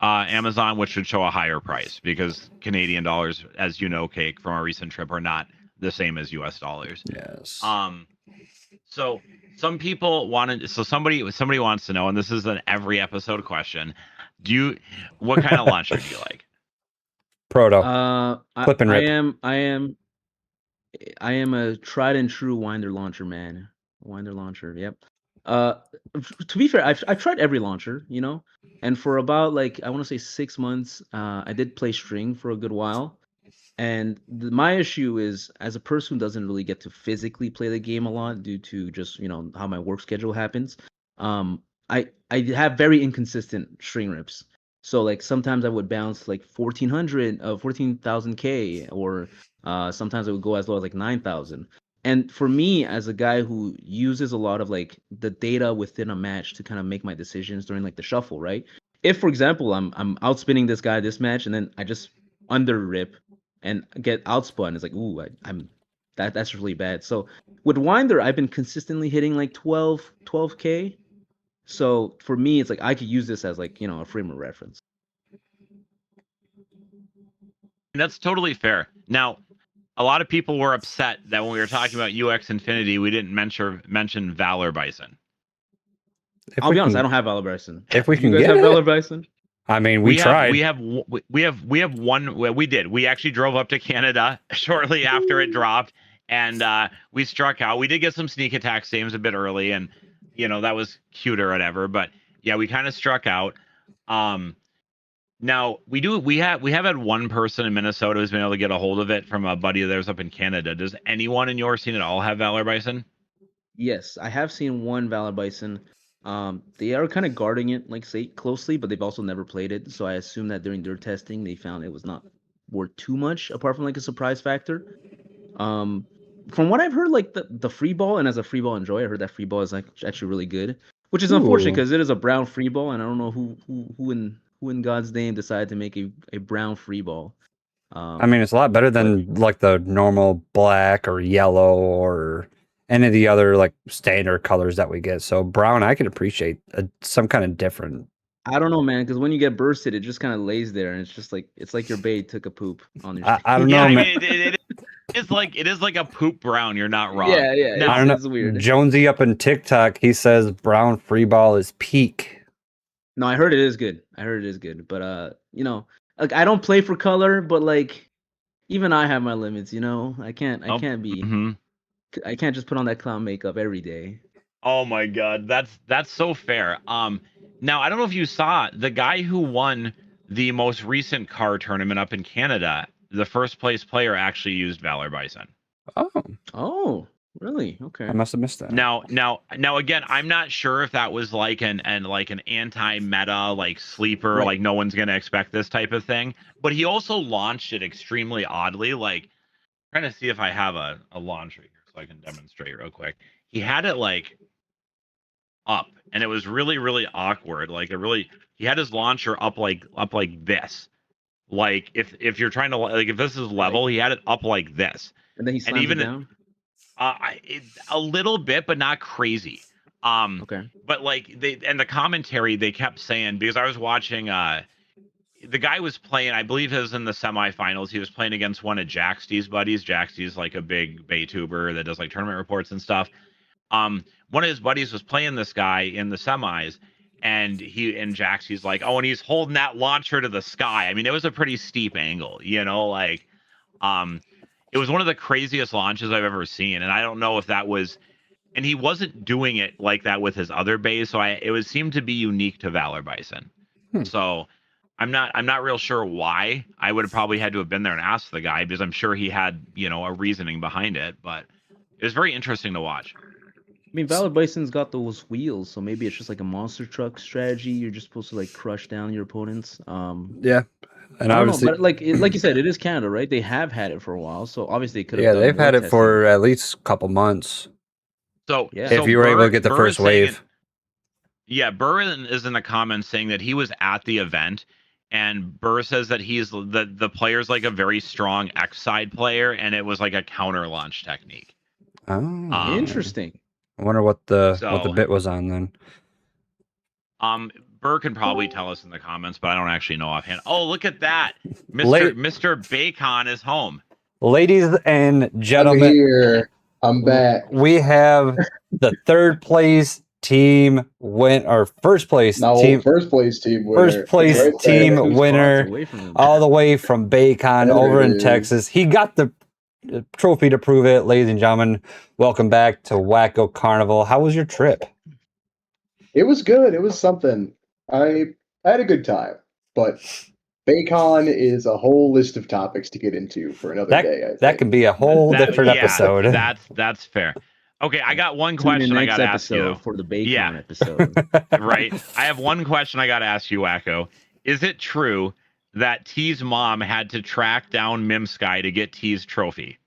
Amazon, which would show a higher price because Canadian dollars, as you know, Cake, from our recent trip, are not the same as U.S. dollars. Yes. So some people wanted. So somebody wants to know, and this is an every episode question. What kind of launcher do you like? Proto. Clip and rip. I am a tried and true winder launcher man. Winder launcher, yep. To be fair, I've tried every launcher, and for about like I want to say 6 months, I did play string for a good while. And my issue is, as a person who doesn't really get to physically play the game a lot due to just how my work schedule happens, I have very inconsistent string rips. So like sometimes I would bounce like 14,000 K, or sometimes it would go as low as like 9,000. And for me, as a guy who uses a lot of like the data within a match to kind of make my decisions during like the shuffle, right? If, for example, I'm outspinning this guy this match, and then I just under rip and get outspun, it's like, ooh, I'm that's really bad. So with Winder, I've been consistently hitting like 12K. So for me, it's like I could use this as like, a frame of reference. That's totally fair. Now, a lot of people were upset that when we were talking about UX Infinity, we didn't mention Valor Bison. I'll be honest, I don't have Valor Bison. If we You can guys get have it, Valor Bison? I mean, we tried. We have one. Well, we did. We actually drove up to Canada shortly after it dropped, and we struck out. We did get some sneak attack saves a bit early, and that was cute or whatever. But yeah, we kind of struck out. Now we have had one person in Minnesota who's been able to get a hold of it from a buddy of theirs up in Canada. Does anyone in your scene at all have Valor Bison? Yes, I have seen one Valor Bison. They are kind of guarding it, like, say, closely, but they've also never played it. So I assume that during their testing, they found it was not worth too much, apart from like a surprise factor. From what I've heard, like the free ball, and as a free ball enjoyer, I heard that free ball is like actually really good, which is unfortunate Ooh. because it is a brown free ball, and I don't know who in God's name decided to make a brown free ball. I mean, it's a lot better than like the normal black or yellow or any of the other like standard colors that we get. So brown, I can appreciate some kind of different. I don't know, man, because when you get bursted, it just kind of lays there, and it's like your bait took a poop on your. I don't know, Yeah, I man. mean, it is like a poop brown. You're not wrong. Yeah. Now, I don't know. It's weird. Jonesy up in TikTok, he says brown free ball is peak. No, I heard it is good. But like I don't play for color, but like even I have my limits. I can't be. mhm. I can't just put on that clown makeup every day. Oh my God, that's so fair. Now I don't know if you saw the guy who won the most recent car tournament up in Canada. The first place player actually used Valor Bison. Oh, really? Okay. I must have missed that. Now again, I'm not sure if that was like an anti-meta like sleeper, Right. like no one's gonna expect this type of thing. But he also launched it extremely oddly. Like, trying to see if I have a launcher here so I can demonstrate real quick. He had it like up, and it was really, really awkward. Like he had his launcher up like this. Like if you're trying to, like, if this is level, he had it up like this. And then he slams even it down. A little bit, but not crazy. Okay. But like the commentary, they kept saying, because I was watching, the guy was playing, I believe it was in the semifinals. He was playing against one of Jaxty's buddies. Jaxty's like a big Baytuber that does like tournament reports and stuff. One of his buddies was playing this guy in the semis, and Jaxty's like, oh, and he's holding that launcher to the sky. I mean, it was a pretty steep angle, like, it was one of the craziest launches I've ever seen. And I don't know if that was, and he wasn't doing it like that with his other bays. So it seemed to be unique to Valor Bison. So I'm not real sure why. I would have probably had to have been there and asked the guy, because I'm sure he had, a reasoning behind it, but it was very interesting to watch. I mean, Valor Bison's got those wheels, so maybe it's just like a monster truck strategy. You're just supposed to like crush down your opponents. Yeah. And I don't obviously, know, but like you said, it is Canada, right? They have had it for a while, so obviously they could have. yeah, done they've more had it testing. for at least a couple months. So Yeah. If you were able to get the Burr first is saying wave. Yeah, Burr is in the comments saying that he was at the event, and Burr says that he's the player's like a very strong X side player, and it was like a counter launch technique. Oh, Interesting. I wonder what the bit was on then. Burr can probably tell us in the comments, but I don't actually know offhand. Oh, look at that. Mr. Bacon is home. Ladies and I'm gentlemen, here. I'm back. we have the third place team first place team First place team winner. First place Right team there. winner Away from him. all the way from Bacon There over it in is. Texas. He got the trophy to prove it. Ladies and gentlemen, welcome back to Wacko Carnival. How was your trip? It was good. It was something. I had a good time, but Bacon is a whole list of topics to get into for another day. I think. That could be a whole different episode. That's fair. Okay, I got one Tune in question I next got to ask you. episode for the Bacon Yeah. episode. Right. I have one question I got to ask you, Wacko. is it true that T's mom had to track down Mimsky to get T's trophy?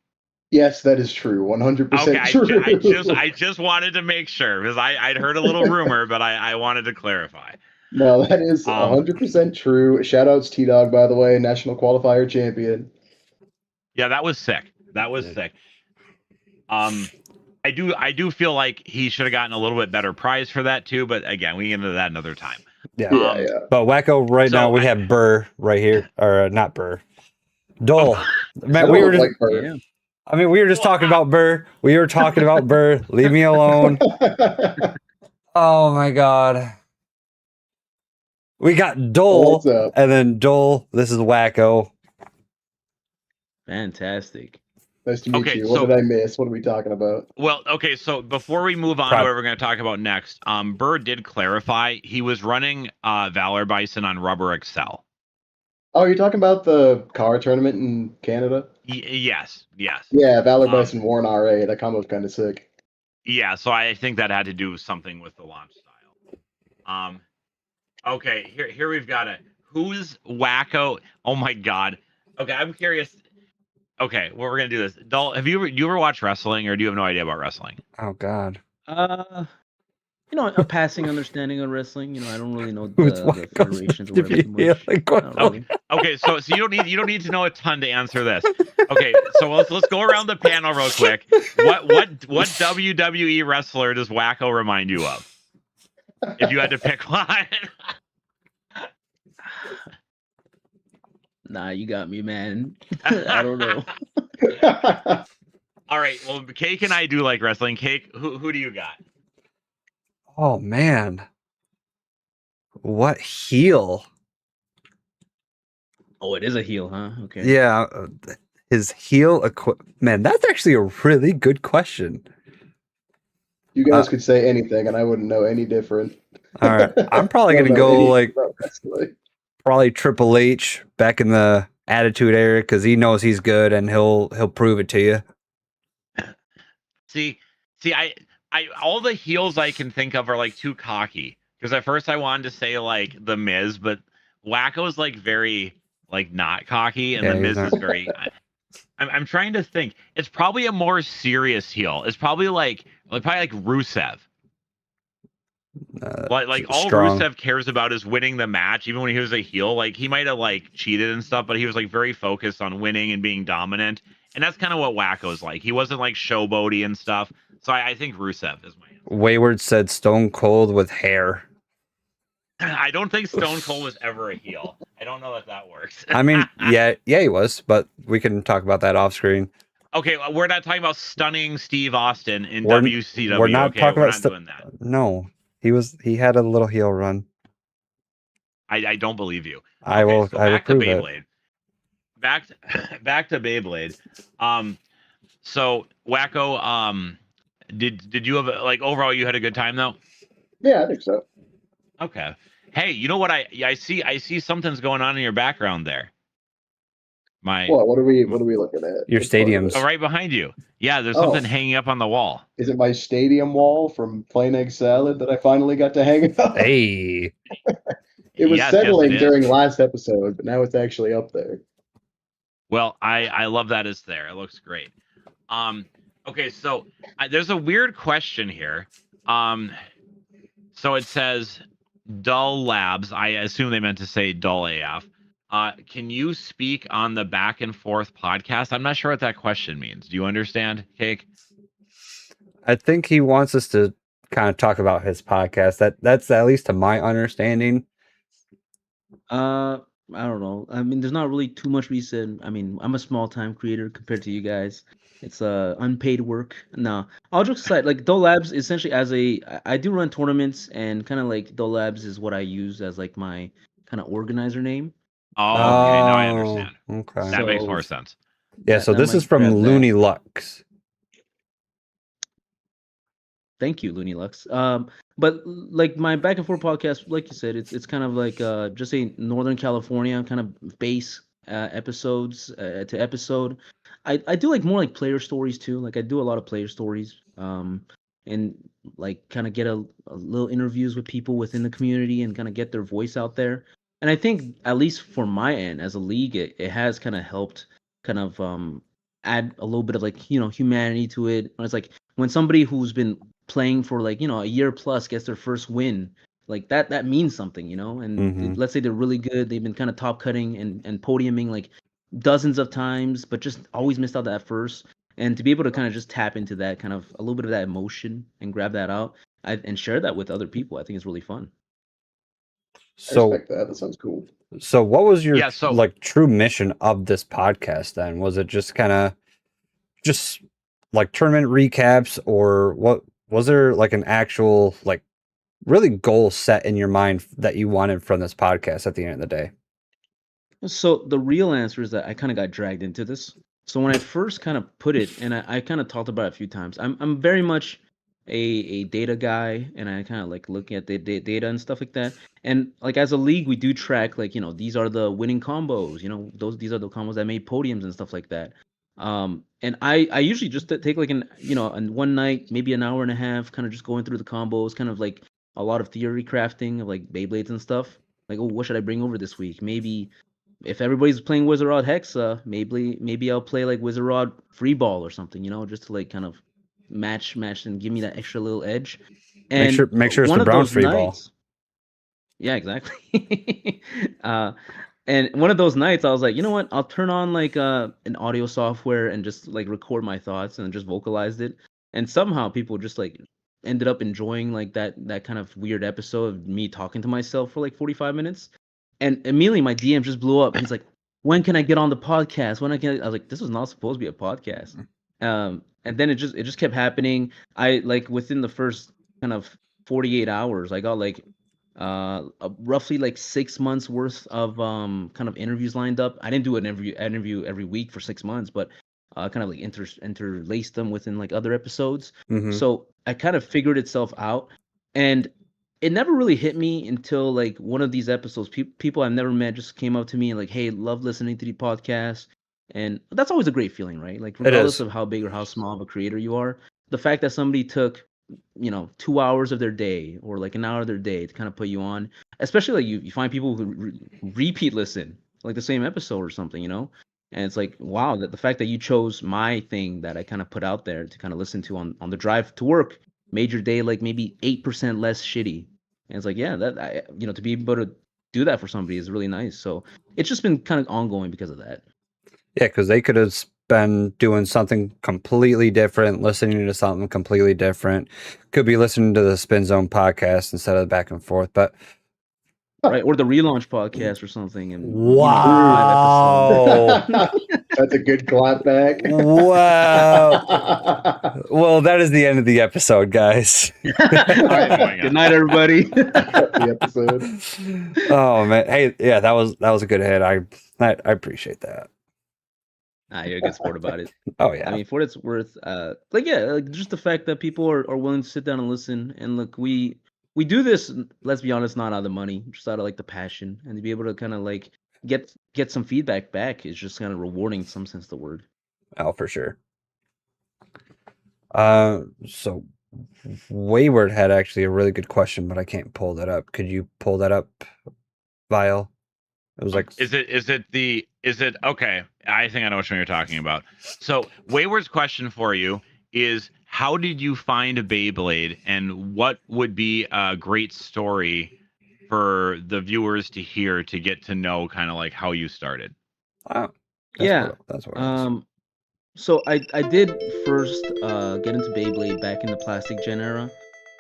Yes, that is true. 100% Okay, true. I just wanted to make sure because I'd heard a little rumor, but I wanted to clarify. No, that is 100% true. Shoutouts T-Dog, by the way, national qualifier champion. Yeah, that was sick. That was sick. I do feel like he should have gotten a little bit better prize for that too, but again, we can get into that another time. Yeah. Yeah. But Wacko, right so now we have Burr right here, or not Burr, Dole. Man, we don't were just. like Burr. Yeah. I mean, we were just talking about Burr. We were talking about Burr. Leave me alone. Oh my god. We got Dole, What's up? and then Dole. This is Wacko. Fantastic. Nice to meet Okay, you. What so- did I miss? What are we talking about? Well, okay, so before we move on to what we're going to talk about next, Burr did clarify he was running Valor Bison on Rubber Excel. Oh, you're talking about the car tournament in Canada? Yes. Yeah, Valor Bison Warren RA. That combo's kind of sick. Yeah, so I think that had to do something with the launch style. Okay, here we've got it. Who's Wacko? Oh my god. Okay, I'm curious. Okay, well, we're gonna do this. Dull, have you ever watched wrestling, or do you have no idea about wrestling? Oh god. A passing understanding of wrestling. I don't really know Who's the Wacko? federations or To whatever be too much. like, Not really. Okay, so you don't need to know a ton to answer this. Okay, so let's go around the panel real quick. What WWE wrestler does Wacko remind you of? If you had to pick one. Nah, you got me, man. I don't know. All right, well, Cake and I do like wrestling. Cake, who do you got? Oh man. What heel? Oh, it is a heel, huh? Okay. Yeah, his heel. Man, that's actually a really good question. You guys could say anything, and I wouldn't know any different. All right, I'm probably Don't gonna know go anything like about wrestling. probably Triple H back in the Attitude Era because he knows he's good and he'll prove it to you. See, I all the heels I can think of are like too cocky. Because at first I wanted to say like the Miz, but Wacko's like very like not cocky, and Yeah, the he's Miz is very. I'm trying to think. It's probably a more serious heel. It's probably like Rusev. Like all strong. Rusev cares about is winning the match. Even when he was a heel, like he might have like cheated and stuff, but he was like very focused on winning and being dominant. And that's kind of what Wacko's like. He wasn't like showboaty and stuff. So I think Rusev is my answer. Wayward said Stone Cold with hair. I don't think Stone Cold was ever a heel. I don't know if that works. I mean, yeah, he was, but we can talk about that off screen. Okay, well, we're not talking about stunning Steve Austin in We're- WCW. we're not talking we're about not doing that. No, he had a little heel run. I don't believe you. I will So I will back to prove it. Beyblade. Back to Beyblade. So Wacko, did you have like overall you had a good time though? Yeah, I think so. Okay. Hey, you know what I see something's going on in your background there. What are we looking at? Your Which part of stadiums. it? Oh, right behind you. Yeah, there's Oh. something hanging up on the wall. Is it my stadium wall from Plain Egg Salad that I finally got to hang up? Hey, It was Yes, settling it is. during last episode, but now it's actually up there. Well, I love that it's there. It looks great. Okay, so there's a weird question here. So it says Dull Labs. I assume they meant to say Dull AF. Can you speak on the back and forth podcast? I'm not sure what that question means. Do you understand, Cake? I think he wants us to kind of talk about his podcast. That's at least to my understanding. I don't know. I mean, there's not really too much reason. I mean, I'm a small time creator compared to you guys. It's unpaid work. No, all jokes aside, like Dole Labs essentially I do run tournaments, and kind of like Dole Labs is what I use as like my kind of organizer name. Oh, okay. Now I understand. Okay. That makes So- more sense. Yeah, that- so that this is might from grab that. Looney Lux. Thank you, Looney Lux. But like my back and forth podcast, like you said, it's kind of like just a Northern California kind of base episodes to episode. I do like more like player stories too. Like I do a lot of player stories, and like kind of get a little interviews with people within the community and kind of get their voice out there. And I think at least for my end as a league, it has kind of helped kind of add a little bit of like humanity to it. It's like when somebody who's been playing for like a year plus gets their first win, like that means something, and let's say they're really good, they've been kind of top cutting and podiuming like dozens of times, but just always missed out that first. And to be able to kind of just tap into that kind of a little bit of that emotion and grab that out and share that with other people, I think is really fun. I respect that. That sounds cool. So what was your so like true mission of this podcast then? Was it just kind of just like tournament recaps, or what was there like an actual like really goal set in your mind that you wanted from this podcast at the end of the day? So the real answer is that I kind of got dragged into this. So when I first kind of put it, and I kind of talked about it a few times, I'm very much a data guy, and I kind of like looking at the data and stuff like that. And like as a league, we do track like these are the winning combos, these are the combos that made podiums and stuff like that. And I usually just take like an one night, maybe an hour and a half, kind of just going through the combos, kind of like a lot of theory crafting of like Beyblades and stuff. Like, oh, what should I bring over this week? Maybe if everybody's playing Wizard Rod Hexa, maybe I'll play like Wizard Rod Free Ball or something, just to like kind of match and give me that extra little edge. And make sure it's the brown free ball. Yeah, exactly. And one of those nights I was like, you know what? I'll turn on like an audio software and just like record my thoughts and just vocalized it. And somehow people just like ended up enjoying like that kind of weird episode of me talking to myself for like 45 minutes. And immediately my DM just blew up. He's like, when can I get on the podcast? I was like, this was not supposed to be a podcast. And then it just kept happening. I like within the first kind of 48 hours, I got like roughly like 6 months worth of kind of interviews lined up. I didn't do an interview every week for 6 months, but kind of like interlaced them within like other episodes. So I kind of figured itself out, and it never really hit me until like one of these episodes. People I've never met just came up to me and like, hey, love listening to the podcast. And that's always a great feeling, right? Like regardless of how big or how small of a creator you are, the fact that somebody took 2 hours of their day or like an hour of their day to kind of put you on, especially like you find people who repeat listen like the same episode or something, and it's like, wow, that the fact that you chose my thing that I kind of put out there to kind of listen to on the drive to work made your day like maybe 8% less shitty. And it's like, yeah, that to be able to do that for somebody is really nice. So it's just been kind of ongoing because of that. Yeah, because they could have been doing something completely different, listening to something completely different. Could be listening to the Spin Zone podcast instead of the back and forth, but right, or the relaunch podcast or something. And wow, that's a good clap back. Wow. Well, that is the end of the episode, guys. Good night, everybody. The episode. Oh man, hey, yeah, that was a good hit. I appreciate that. You're a good sport about it. Oh yeah. I mean, for what it's worth, like just the fact that people are willing to sit down and listen. And look, we do this, let's be honest, not out of the money, just out of like the passion, and to be able to kind of like get some feedback back is just kind of rewarding in some sense of the word. Oh, for sure. So Wayward had actually a really good question, but I can't pull that up. Could you pull that up, Vile? It was like, is it okay? I think I know which one you're talking about. So Wayward's question for you is, how did you find a Beyblade, and what would be a great story for the viewers to hear to get to know kind of like how you started? Oh, that's what it is. So I did first get into Beyblade back in the Plastic Gen era.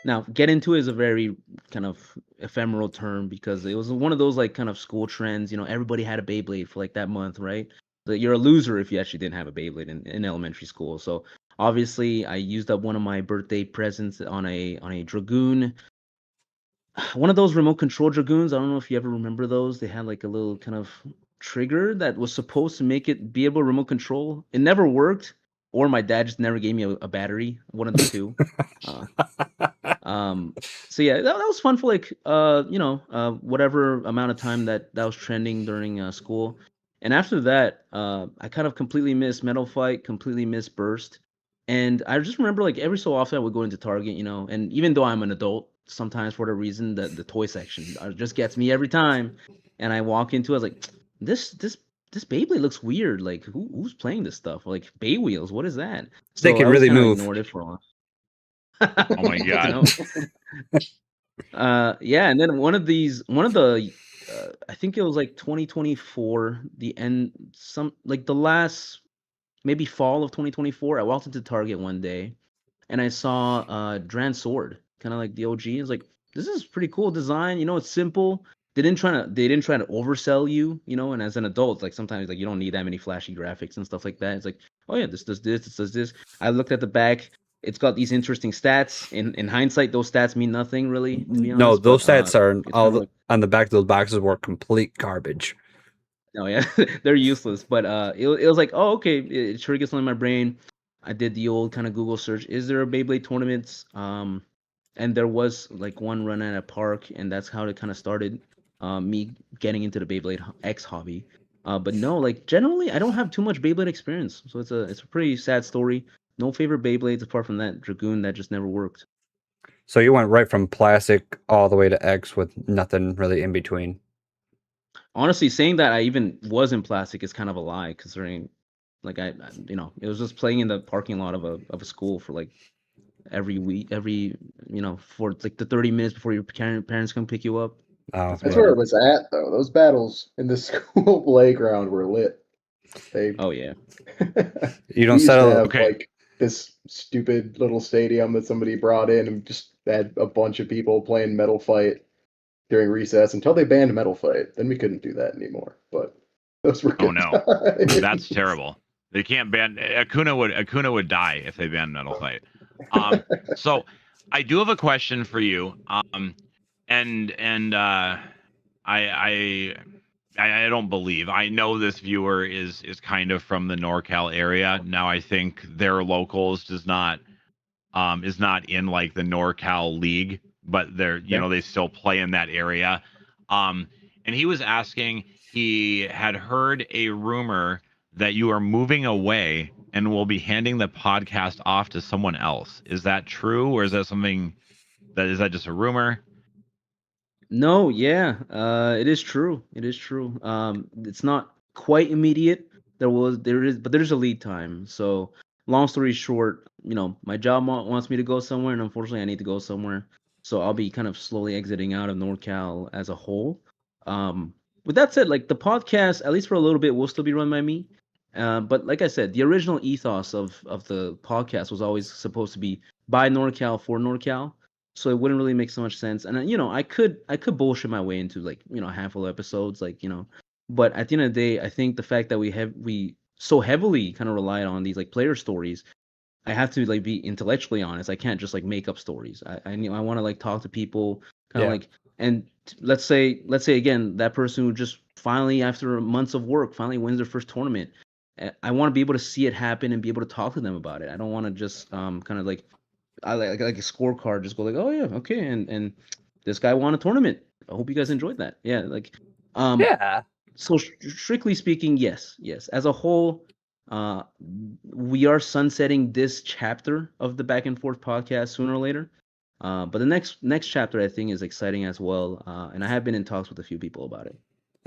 Now, get into it is a very kind of ephemeral term because it was one of those like kind of school trends. Everybody had a Beyblade for like that month, right? So you're a loser if you actually didn't have a Beyblade in elementary school. So obviously, I used up one of my birthday presents on a Dragoon. One of those remote control Dragoons. I don't know if you ever remember those. They had like a little kind of trigger that was supposed to make it be able to remote control. It never worked, or my dad just never gave me a battery. One of the two. So yeah, that was fun for like whatever amount of time that was trending during school. And after that, I kind of completely missed Metal Fight, completely missed Burst. And I just remember like every so often I would go into Target, and even though I'm an adult, sometimes for whatever reason the toy section just gets me every time. and I walk into it, I was like, this Beyblade looks weird. Like who's playing this stuff? Like Bay Wheels, what is that? They So can I was really kind of move. ignored it for a while. Oh my Good to God. know. Yeah, and then one of the I think it was like 2024, the end, the last, maybe fall of 2024. I walked into Target one day and I saw Dran Sword, kind of like the OG. It's like, this is pretty cool design. It's simple. They didn't try to oversell you, and as an adult, like sometimes like you don't need that many flashy graphics and stuff like that. It's like, oh yeah, this does this. I looked at the back. It's got these interesting stats. In hindsight, those stats mean nothing really, to be No, honest. those But stats are it's kind of like, on the back of those boxes were complete garbage. no, yeah, they're useless. But it was like, oh, okay, it sure gets on my brain. I did the old kind of Google search. Is there a Beyblade tournaments? And there was like one run at a park, and that's how it kind of started. Me getting into the Beyblade X hobby. But no, like generally, I don't have too much Beyblade experience, so it's a pretty sad story. No favorite Beyblades apart from that Dragoon that just never worked. So you went right from plastic all the way to X with nothing really in between. Honestly, saying that I even was in plastic is kind of a lie, considering like it was just playing in the parking lot of a school for like every week, for like the 30 minutes before your parents come pick you up. Oh, That's That's about where it. it was at, though. Those battles in the school playground were lit. They Oh yeah. you we don't used to settle. have Okay. like this stupid little stadium that somebody brought in and just had a bunch of people playing Metal Fight during recess until they banned Metal Fight. Then we couldn't do that anymore. But those were Oh good no. times. That's terrible. They can't ban Akuna would die if they banned Metal Fight. So I do have a question for you. And I I don't believe. I know this viewer is kind of from the NorCal area. Now I think their locals is not in like the NorCal league, but they're Okay. they still play in that area. Um and he was asking, he had heard a rumor that you are moving away and will be handing the podcast off to someone else. Is that true, or is that something is that just a rumor? No, yeah, it is true. It is true. It's not quite immediate. But there's a lead time. So, long story short, my job wants me to go somewhere, and unfortunately, I need to go somewhere. So I'll be kind of slowly exiting out of NorCal as a whole. Um, with that said, like the podcast, at least for a little bit, will still be run by me. But like I said, the original ethos of the podcast was always supposed to be by NorCal for NorCal, so it wouldn't really make so much sense. And I could bullshit my way into like a handful of episodes, but at the end of the day, I think the fact that we so heavily kind of relied on these like player stories, I have to like be intellectually honest. I can't just like make up stories. I want to like talk to people, kind of Yeah. like, and let's say again, that person who just finally, after months of work, finally wins their first tournament. I want to be able to see it happen and be able to talk to them about it. I don't want to just kind of like, I like a scorecard, just go like, oh yeah, okay, and this guy won a tournament. I hope you guys enjoyed that. Yeah, like, Yeah. so strictly speaking, yes. As a whole, uh, we are sunsetting this chapter of the Back and Forth podcast sooner or later. But the next chapter I think is exciting as well. And I have been in talks with a few people about it.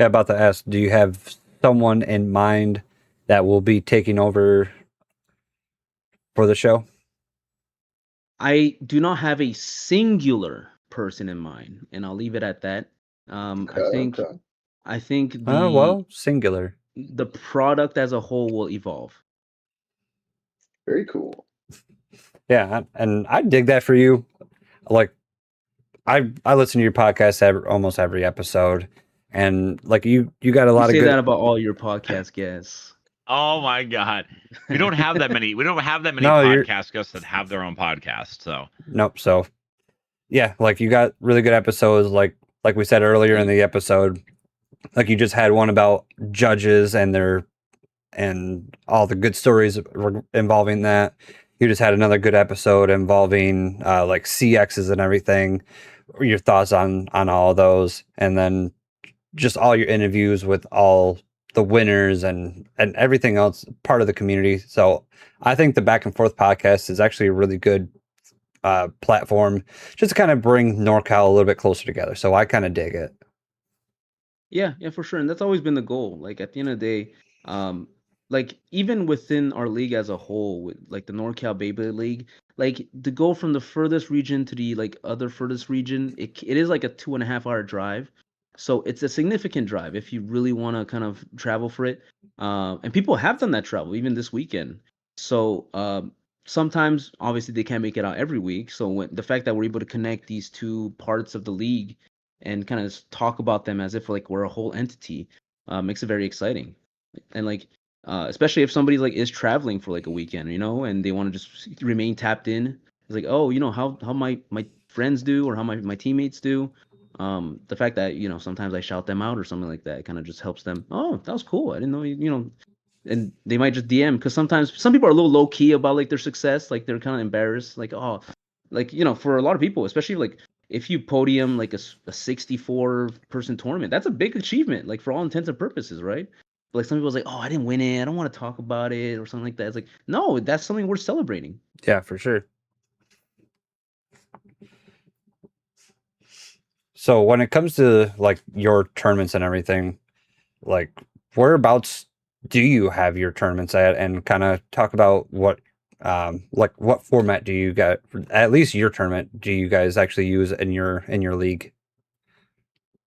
Yeah, about to ask, do you have someone in mind that will be taking over for the show? I do not have a singular person in mind, and I'll leave it at that. Okay. I think Oh, well, singular. the product as a whole will evolve. Very cool. Yeah, and I dig that for you. Like, I listen to your podcast almost every episode, and like you got a lot You of say good. that about all your podcast guests. Oh my God. We don't have that many No, you're- podcast guests that have their own podcast. So Nope. So, yeah, like you got really good episodes. Like we said earlier in the episode, like you just had one about judges and all the good stories involving that. You just had another good episode involving like CXs and everything. Your thoughts on all of those, and then just all your interviews with all the winners and everything else part of the community. So I think the Back and Forth podcast is actually a really good platform just to kind of bring NorCal a little bit closer together. So I kind of dig it. Yeah, yeah, for sure. And that's always been the goal. Like at the end of the day, um, like even within our league as a whole, with like the NorCal Beyblade League, like to go from the furthest region to the like other furthest region, it is like a 2.5 hour drive. So it's a significant drive if you really want to kind of travel for it. And people have done that travel even this weekend. So sometimes obviously they can't make it out every week. So when the fact that we're able to connect these two parts of the league and kind of talk about them as if like we're a whole entity makes it very exciting. And like especially if somebody like is traveling for like a weekend, and they want to just remain tapped in. It's like, oh, how my friends do, or how my teammates do. The fact that sometimes I shout them out or something like that kind of just helps them. Oh, that was cool. I didn't know and they might just DM, because sometimes some people are a little low key about like their success, like they're kind of embarrassed, like, oh, like for a lot of people, especially like if you podium like a 64 person tournament, that's a big achievement, like for all intents and purposes, right? But, like some people's like, oh, I didn't win it, I don't want to talk about it or something like that. It's like, no, that's something worth celebrating. Yeah, for sure. So when it comes to like your tournaments and everything, like whereabouts do you have your tournaments at, and kind of talk about like what format do you get, at least your tournament, do you guys actually use in your league,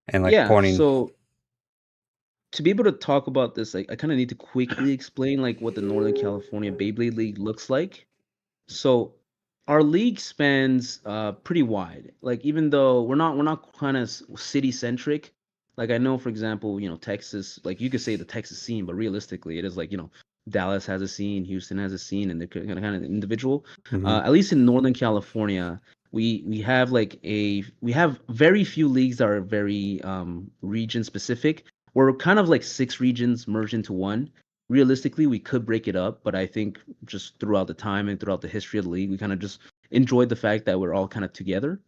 and like Yeah, pointing. so to be able to talk about this, like I kind of need to quickly explain like what the Northern California Beyblade League looks like. So our league spans pretty wide. Like even though we're not kind of city centric. Like I know, for example, Texas. Like you could say the Texas scene, but realistically, it is like Dallas has a scene, Houston has a scene, and they're kind of individual. Mhm. At least in Northern California, we have we have very few leagues that are very region specific. We're kind of like 6 regions merged into one. Realistically, we could break it up, but I think just throughout the time and throughout the history of the league, we kind of just enjoyed the fact that we're all kind of together.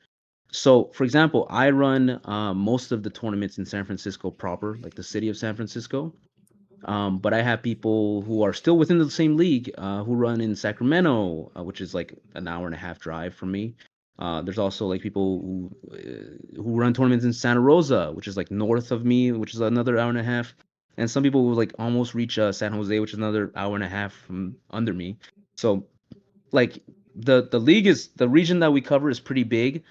So, for example, I run most of the tournaments in San Francisco proper, like the city of San Francisco. But I have people who are still within the same league who run in Sacramento, which is like an hour and a half drive from me. There's also like people who run tournaments in Santa Rosa, which is like north of me, which is another hour and a half. And some people who like almost reach San Jose, which is another hour and a half from under me. So like the league is the region that we cover is pretty big.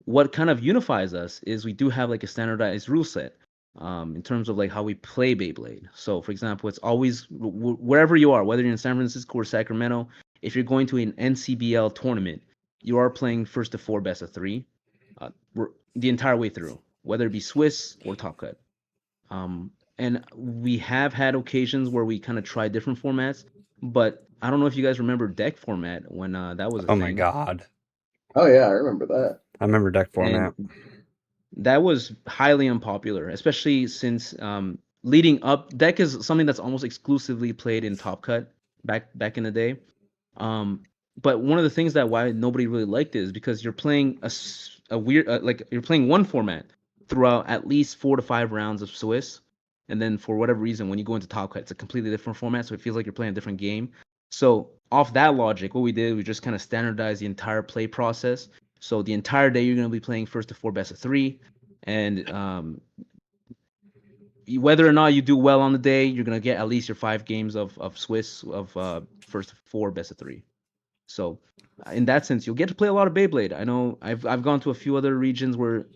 What kind of unifies us is we do have like a standardized rule set in terms of like how we play Beyblade. So, for example, it's always wherever you are, whether you're in San Francisco or Sacramento, if you're going to an NCBL tournament, you are playing first to four, best of three, the entire way through, whether it be Swiss or Top Cut. And we have had occasions where we kind of try different formats, but I don't know if you guys remember deck format when that was a Oh my thing. god, Oh yeah, I remember that. I remember deck And format. that was highly unpopular, especially since leading up, deck is something that's almost exclusively played in Top Cut back in the day. Um, but one of the things that why nobody really liked it is because you're playing a weird like you're playing one format throughout at least 4 to 5 rounds of Swiss, and then for whatever reason when you go into Top Cut, it's a completely different format, so it feels like you're playing a different game. So off that logic, what we did, we just kind of standardized the entire play process. So the entire day you're going to be playing first to four, best of three, and whether or not you do well on the day, you're going to get at least your 5 games of Swiss of first to four, best of three. So in that sense, you'll get to play a lot of Beyblade. I know I've gone to a few other regions where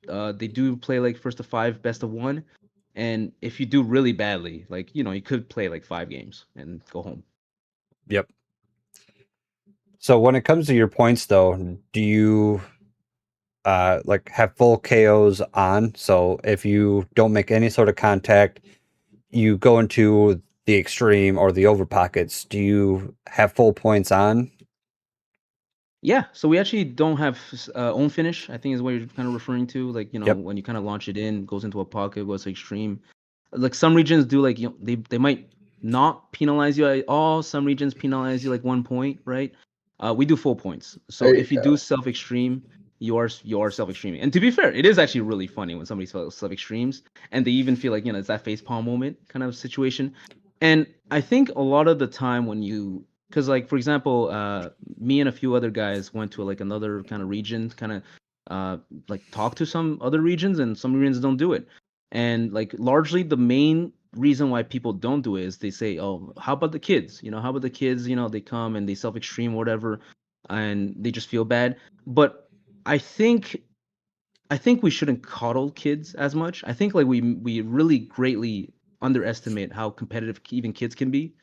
they do play like first to five, best of one, and if you do really badly, like you could play like 5 games and go home. Yep. So when it comes to your points though, do you like have full KOs on? So if you don't make any sort of contact, you go into the extreme or the over pockets. Do you have full points on? Yeah, so we actually don't have own finish, I think is what you're kind of referring to. Like, Yep. when you kind of launch it in, goes into a pocket, goes to extreme. Like some regions do like they might not penalize you at all. Some regions penalize you like 1 point, right? We do full points. So There you if you go. do self extreme, you are self extreming. And to be fair, it is actually really funny when somebody self extremes and they even feel like it's that face palm moment kind of situation. And I think a lot of the time when you because like for example me and a few other guys went to like another kind of region kind of like talk to some other regions, and some regions don't do it. And like largely the main reason why people don't do it is they say, oh, how about the kids? How about the kids? They come and they self extreme, whatever, and they just feel bad. But I think we shouldn't coddle kids as much. I think like we really greatly underestimate how competitive even kids can be,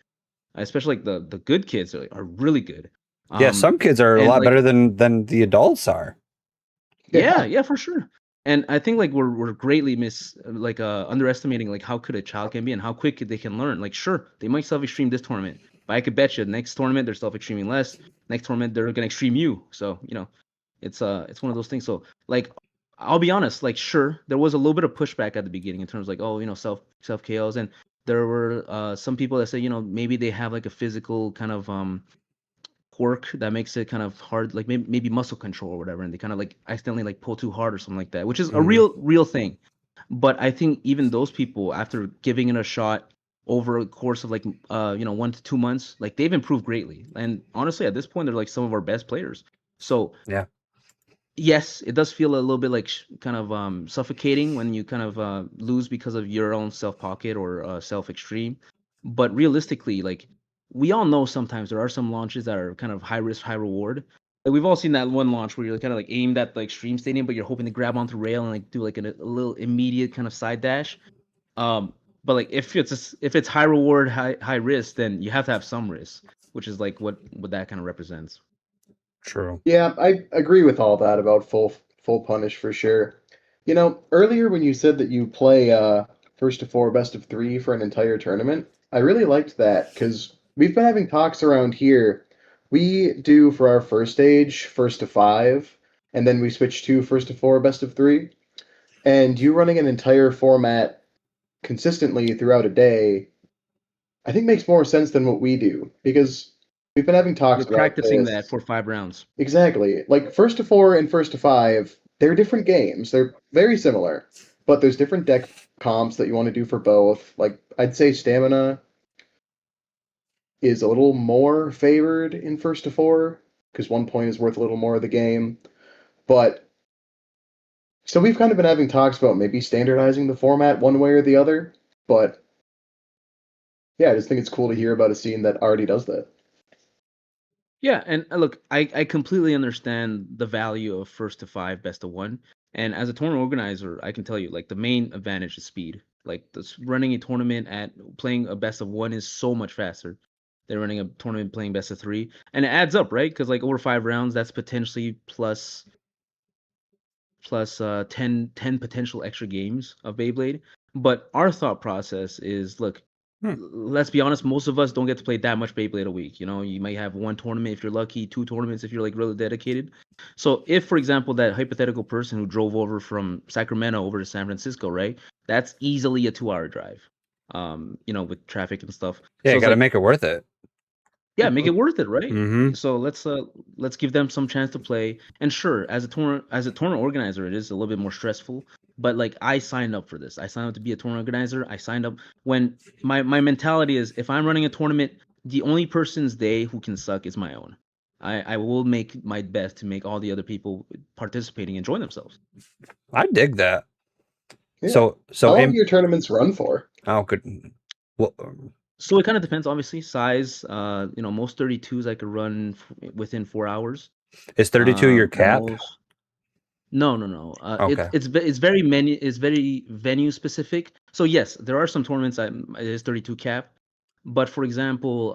especially like the good kids are really good. Yeah, some kids are a and lot like better than the adults are. yeah, for sure. And I think like we're greatly underestimating like how good a child can be and how quick they can learn. Like sure, they might self extreme this tournament, but I could bet you next tournament they're self extreming less. Next tournament they're gonna extreme you. So it's one of those things. So like I'll be honest, like sure, there was a little bit of pushback at the beginning in terms of like, oh, self KOs, and there were some people that say, maybe they have like a physical kind of quirk that makes it kind of hard, like maybe muscle control or whatever, and they kind of like accidentally like pull too hard or something like that, which is a real thing. But I think even those people, after giving it a shot over a course of like 1 to 2 months, like they've improved greatly. And honestly, at this point, they're like some of our best players. So Yeah. yes, it does feel a little bit like kind of suffocating when you kind of lose because of your own self pocket or self extreme. But realistically, like we all know sometimes there are some launches that are kind of high risk, high reward. Like we've all seen that one launch where you're kind of like aimed at the extreme stadium, but you're hoping to grab onto rail and like do like a little immediate kind of side dash. But like if it's high reward, high risk, then you have to have some risk, which is like what that kind of represents. True. Yeah, I agree with all that about full punish for sure. Earlier when you said that you play first to four, best of three for an entire tournament, I really liked that because we've been having talks around here. We do for our first stage, first to five, and then we switch to first to four, best of three. And you running an entire format consistently throughout a day, I think makes more sense than what we do because we've been having talks You're about practicing that this. for 5 rounds. Exactly. Like first to four and first to five, they're different games. They're very similar, but there's different deck comps that you want to do for both. Like I'd say stamina is a little more favored in first to four because 1 point is worth a little more of the game. But so we've kind of been having talks about maybe standardizing the format one way or the other. But yeah, I just think it's cool to hear about a scene that already does that. Yeah, and look, I completely understand the value of first to five, best of one. And as a tournament organizer, I can tell you, like the main advantage is speed. Like this running a tournament at playing a best of one is so much faster than running a tournament playing best of three. And it adds up, right? Because like over 5 rounds, that's potentially plus 10 potential extra games of Beyblade. But our thought process is, look, let's be honest, most of us don't get to play that much Beyblade a week. You might have one tournament if you're lucky, two tournaments if you're like really dedicated. So if, for example, that hypothetical person who drove over from Sacramento over to San Francisco, right? That's easily a 2-hour drive. With traffic and stuff. Yeah, So you it's got to like, make it worth it. yeah, make it worth it, right? Mm-hmm. So let's give them some chance to play. And sure, as a tournament organizer, it is a little bit more stressful. But like I signed up for this. I signed up to be a tournament organizer. I signed up when my mentality is if I'm running a tournament, the only person's day who can suck is my own. I will make my best to make all the other people participating enjoy themselves. I dig that. Yeah. So How long do your tournaments run for? Oh, good. Well, So it kind of depends, obviously, size. Most 32s I could run within 4 hours. is 32 your cap? No. Okay. It's very venue specific. So yes, there are some tournaments that it is 32 cap, but for example,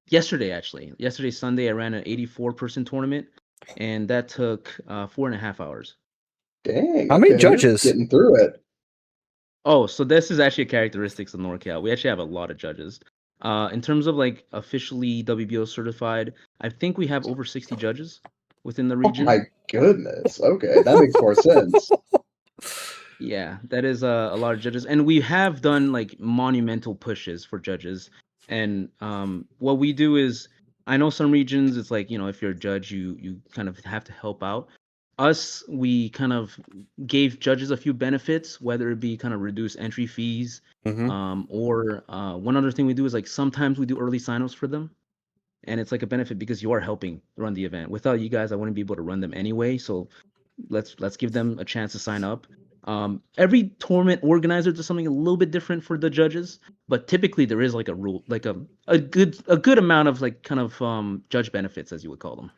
yesterday Sunday I ran an 84-person tournament, and that took 4.5 hours. Dang. How many okay, you're judges? getting through it. Oh, so this is actually a characteristics of NorCal. We actually have a lot of judges. In terms of like officially WBO certified, I think we have over 60 judges within the Oh region. my goodness. Okay, that makes more sense. Yeah, that is a lot of judges, and we have done like monumental pushes for judges. And what we do is, I know some regions it's like if you're a judge, you kind of have to help out. Us, we kind of gave judges a few benefits, whether it be kind of reduced entry fees, or one other thing we do is like sometimes we do early signups for them, and it's like a benefit because you are helping run the event. Without you guys, I wouldn't be able to run them anyway. So let's give them a chance to sign up. Every tournament organizer does something a little bit different for the judges, but typically there is like a rule, like a good amount of like kind of judge benefits, as you would call them.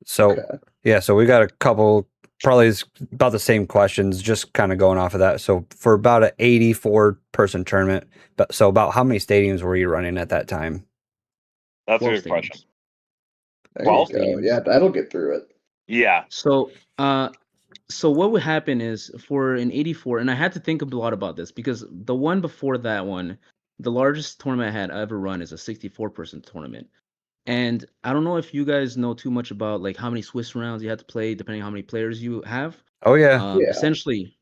So Okay. yeah, so we got a couple probably about the same questions, just kind of going off of that. So for about an 84 person tournament, but so about how many stadiums were you running at that time? That's a 12 good question. stadiums. There 12 you go. stadiums. Yeah, that'll get through it. Yeah. So what would happen is for an 84, and I had to think a lot about this because the one before that one, the largest tournament I had ever run is a 64-person tournament. And I don't know if you guys know too much about like how many Swiss rounds you have to play depending on how many players you have. Oh yeah. Yeah. Essentially,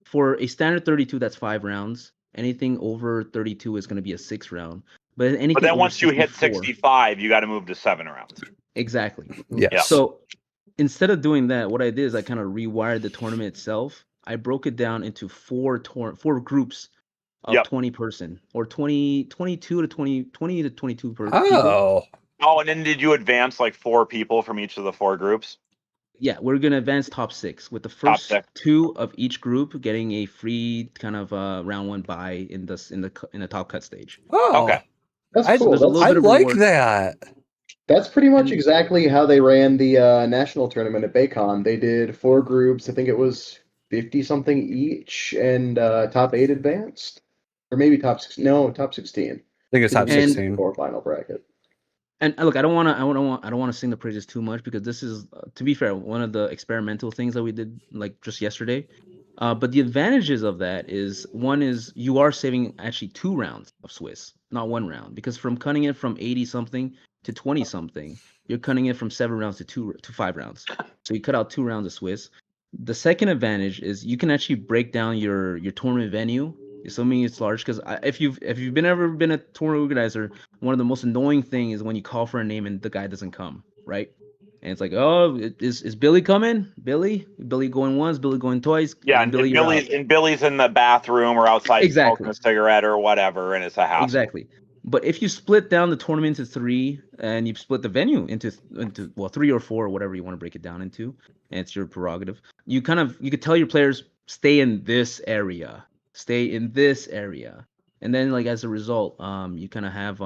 for a standard 32, that's 5 rounds. Anything over 32 is going to be a 6 round. But anything But then over once you hit 64 65, you got to move to 7 rounds. exactly. Yes. Yeah. So instead of doing that, what I did is I kind of rewired the tournament itself. I broke it down into four groups of Yep. 20 person or 22 to 20 to 22 people. Oh. Oh, and then did you advance like 4 people from each of the 4 groups? Yeah, we're gonna advance top 6 with the Top first 6. 2 of each group getting a free kind of round 1 bye in the top cut stage. Oh. Okay. That's I, cool. there's a little I bit of like reward. that. That's pretty much And- exactly how they ran the national tournament at Baycon. They did 4 groups. I think it was 50 something each, and top 8 advanced, or maybe top 6. No, top 16. I think it's top And- 16. Or final bracket. And look, I don't want to sing the praises too much because this is, to be fair, one of the experimental things that we did like just yesterday. But the advantages of that is one is you are saving actually 2 rounds of Swiss, not 1 round, because from cutting it from 80 something to 20 something, you're cutting it from 7 rounds to 5 rounds. So you cut out 2 rounds of Swiss. The second advantage is you can actually break down your tournament venue, assuming it's large. Because if you've ever been a tournament organizer, one of the most annoying thing is when you call for a name and the guy doesn't come, right? And it's like, oh, is Billy coming? Billy going once, Billy going twice. Yeah, and Billy, you're out. Billy's in the bathroom or outside Exactly. smoking a cigarette or whatever, and it's a hassle. Exactly. But if you split down the tournament into 3 and you split the venue into 3 or 4 or whatever you want to break it down into, and it's your prerogative, you could tell your players stay in this area, and then like as a result, you kind of have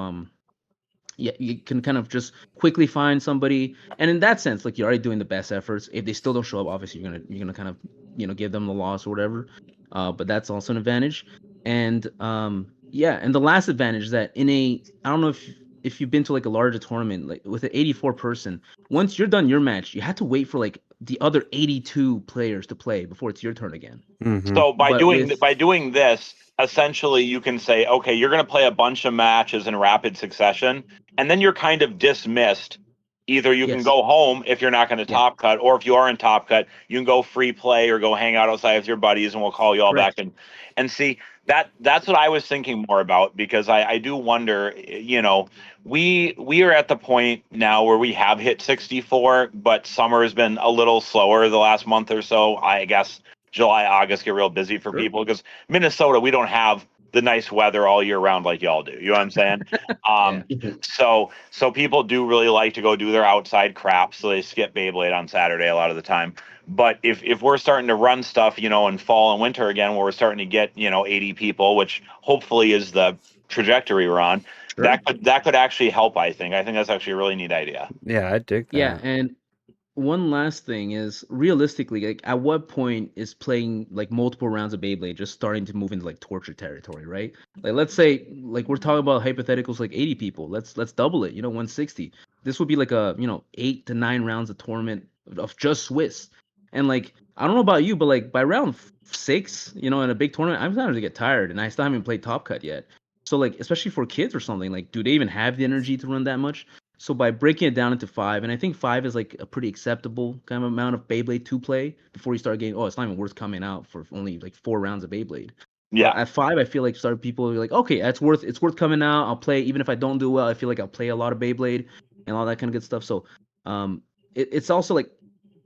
you can kind of just quickly find somebody, and in that sense, like you're already doing the best efforts. If they still don't show up, obviously you're gonna kind of give them the loss or whatever. But that's also an advantage, and yeah, and the last advantage is that I don't know if you've been to like a larger tournament, like with an 84 person, once you're done your match, you have to wait for like the other 82 players to play before it's your turn again. Mhm. So by But doing this, essentially you can say, okay, you're going to play a bunch of matches in rapid succession, and then you're kind of dismissed. Either you can Yes. go home if you're not going to Yeah. top cut, or if you are in top cut, you can go free play or go hang out outside with your buddies, and we'll call you all Correct. back and see that's what I was thinking more about, because I do wonder, we are at the point now where we have hit 64, but summer has been a little slower the last month or so. I guess July, August get real busy for Sure. people because Minnesota, we don't have the nice weather all year round like y'all do. You know what I'm saying? So people do really like to go do their outside crap. So they skip Beyblade on Saturday a lot of the time. But if we're starting to run stuff, in fall and winter again, where we're starting to get, 80 people, which hopefully is the trajectory we're on, Sure. that could actually help, I think. I think that's actually a really neat idea. Yeah, I dig that. Yeah, and one last thing is realistically, like at what point is playing like multiple rounds of Beyblade just starting to move into like torture territory, right? Like let's say like we're talking about hypotheticals like 80 people. Let's double it, 160. This would be like a 8 to 9 rounds of tournament of just Swiss. And like I don't know about you, but like by round 6, in a big tournament, I'm starting to get tired, and I still haven't played Top Cut yet. So like especially for kids or something, like do they even have the energy to run that much? So by breaking it down into 5, and I think 5 is like a pretty acceptable kind of amount of Beyblade to play before you start getting, it's not even worth coming out for only like 4 rounds of Beyblade. Yeah. But at 5, I feel like people are like, okay, it's worth coming out. I'll play, even if I don't do well. I feel like I'll play a lot of Beyblade and all that kind of good stuff. So, it's also like,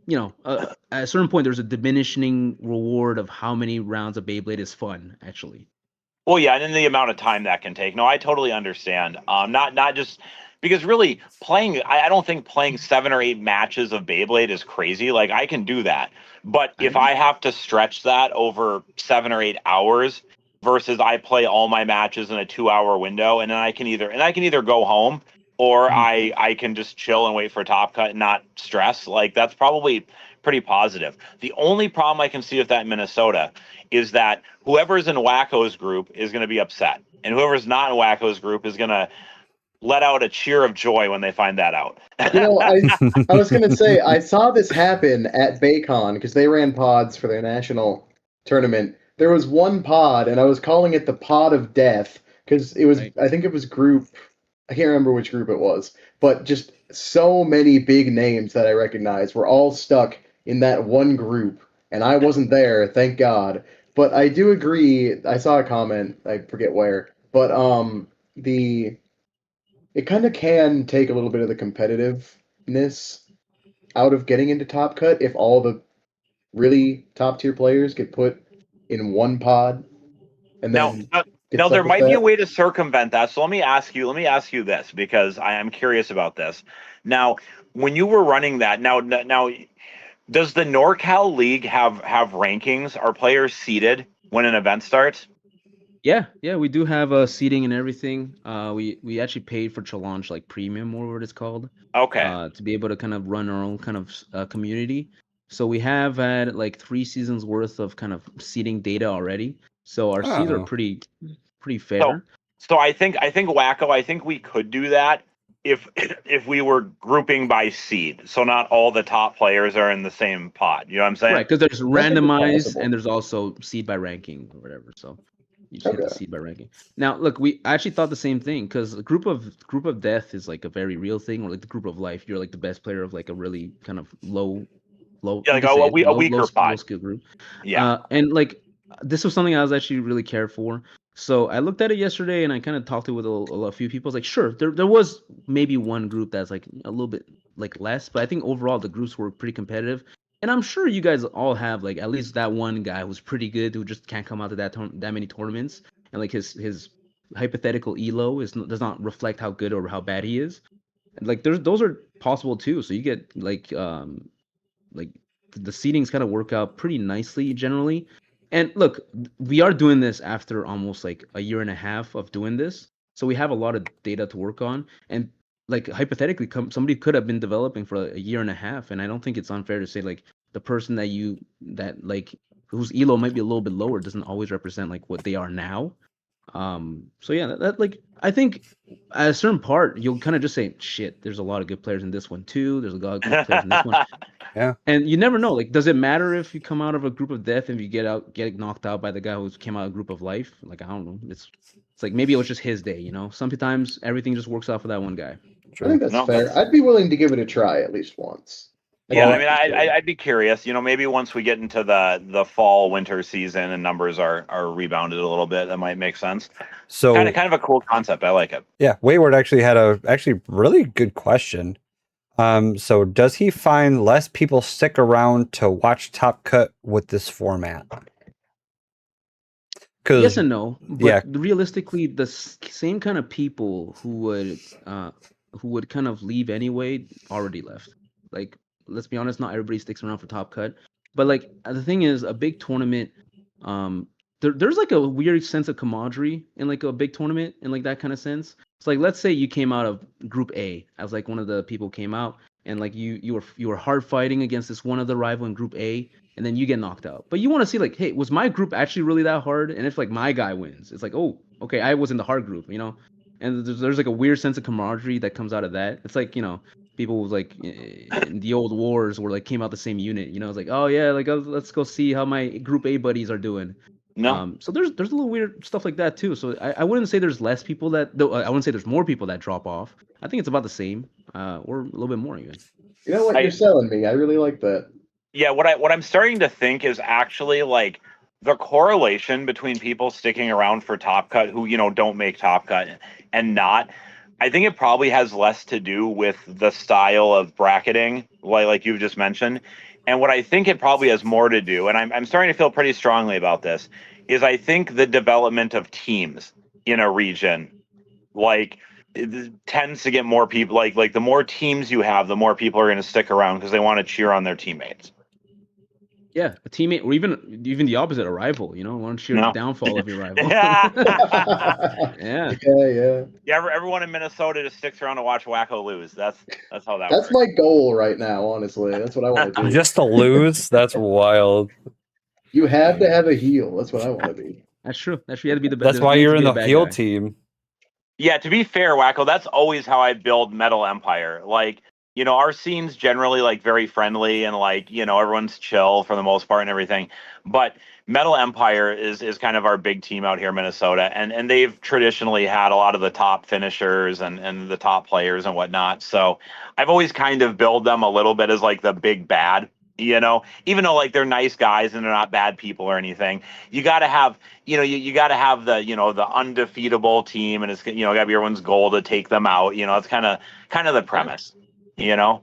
at a certain point, there's a diminishing reward of how many rounds of Beyblade is fun, actually. Well, yeah, and then the amount of time that can take. No, I totally understand. Not just because really playing, I don't think playing 7 or 8 matches of Beyblade is crazy. Like I can do that, but if I have to stretch that over 7 or 8 hours versus I play all my matches in a 2-hour window, and then I can either go home or I can just chill and wait for Top Cut and not stress. Like that's probably pretty positive. The only problem I can see with that in Minnesota is that whoever's in Wacko's group is going to be upset, and whoever's not in Wacko's group is going to let out a cheer of joy when they find that out. You know, I was going to say, I saw this happen at Baycon because they ran pods for their national tournament. There was one pod, and I was calling it the Pod of Death because it was, I think it was group, I can't remember which group it was, but just so many big names that I recognized were all stuck in that one group, and I wasn't there, thank God. But I do agree, I saw a comment, I forget where, but it kind of can take a little bit of the competitiveness out of getting into Top Cut if all the really top tier players get put in one pod and then now there might be a way to circumvent that. So let me ask you this, because I am curious about this. Now, when you were running that, now does the NorCal League have rankings? Are players seeded when an event starts? Yeah, we do have seating and everything. We actually paid for Challenge like premium, or what it's called. Okay. To be able to kind of run our own kind of community. So we have had like 3 seasons worth of kind of seating data already. So our seeds are pretty fair. So I think Wacko, I think we could do that if we were grouping by seed. So not all the top players are in the same pod. You know what I'm saying? Right, because there's randomized and there's also seed by ranking or whatever. So you just get the seed by ranking. Now, look, I actually thought the same thing, because a group of death is like a very real thing, or like the group of life. You're like the best player of like a really kind of low. Yeah, like a weaker pod. Low skill group. Yeah. And like this was something I was actually really cared for. So I looked at it yesterday, and I kind of talked to it with a few people. I was like, sure, there was maybe one group that's like a little bit like less, but I think overall the groups were pretty competitive. And I'm sure you guys all have like at least that one guy who's pretty good who just can't come out to that many tournaments, and like his hypothetical elo does not reflect how good or how bad he is. And like those are possible too. So you get like the seedings kind of work out pretty nicely generally. And look, we are doing this after almost like a year and a half of doing this, so we have a lot of data to work on. And like hypothetically, somebody could have been developing for a year and a half, and I don't think it's unfair to say like the person that like whose elo might be a little bit lower doesn't always represent like what they are now. So yeah, that like I think at a certain part you'll kind of just say, shit, there's a lot of good players in this one too. There's a lot of good players in this one. Yeah. And you never know. Like, does it matter if you come out of a group of death and you get knocked out by the guy who came out of a group of life? Like, I don't know. It's like maybe it was just his day, you know? Sometimes everything just works out for that one guy. I think that's fair. I'd be willing to give it a try at least once. Yeah, I mean, I'd be curious. You know, maybe once we get into the fall winter season and numbers are rebounded a little bit, that might make sense. So kind of a cool concept. I like it. Yeah, Wayward actually had a really good question. So does he find less people stick around to watch Top Cut with this format? Yes and no. But realistically, the same kind of people who would kind of leave anyway already left. Like, let's be honest, not everybody sticks around for Top Cut. But like the thing is, a big tournament, there's like a weird sense of camaraderie in like a big tournament in like that kind of sense. It's like, let's say you came out of Group A as like one of the people came out, and like you were hard fighting against this one other rival in Group A, and then you get knocked out. But you want to see like, hey, was my group actually really that hard? And if like my guy wins, it's like, oh, okay, I was in the hard group, you know. And there's like a weird sense of camaraderie that comes out of that. It's like, you know, people was like in the old wars where like came out the same unit, you know. It's like, oh yeah, like let's go see how my Group A buddies are doing. No. So there's a little weird stuff like that too. So I wouldn't say there's less people I wouldn't say there's more people that drop off. I think it's about the same, or a little bit more even. You know what, you're selling me. I really like that. Yeah, what I'm starting to think is actually like the correlation between people sticking around for Top Cut who, you know, don't make Top Cut and not. I think it probably has less to do with the style of bracketing, like you've just mentioned. And what I think it probably has more to do, and I'm starting to feel pretty strongly about this, is I think the development of teams in a region. Like it tends to get more people. Like the more teams you have, the more people are going to stick around because they want to cheer on their teammates. Yeah, a teammate, or even the opposite, a rival. You know, want to cheer the downfall of your rival. Yeah. Yeah. Yeah, everyone in Minnesota just sticks around to watch Wacko lose. That's how that That's works. my goal right now, honestly. That's what I want to do. Just to lose? That's wild. You have to have a heel. That's what I want to be. That's true. You had to be the best. That's why you're in the heel team. Yeah, to be fair, Wacko, that's always how I build Metal Empire. Like, you know, our scene's generally like very friendly and like, you know, everyone's chill for the most part and everything. But Metal Empire is kind of our big team out here in Minnesota, and they've traditionally had a lot of the top finishers and the top players and whatnot. So I've always kind of billed them a little bit as like the big bad, you know, even though like they're nice guys and they're not bad people or anything. You got to have, you know, you got to have the, you know, the undefeatable team, and it's, you know, got to be everyone's goal to take them out. You know, it's kind of the premise, you know.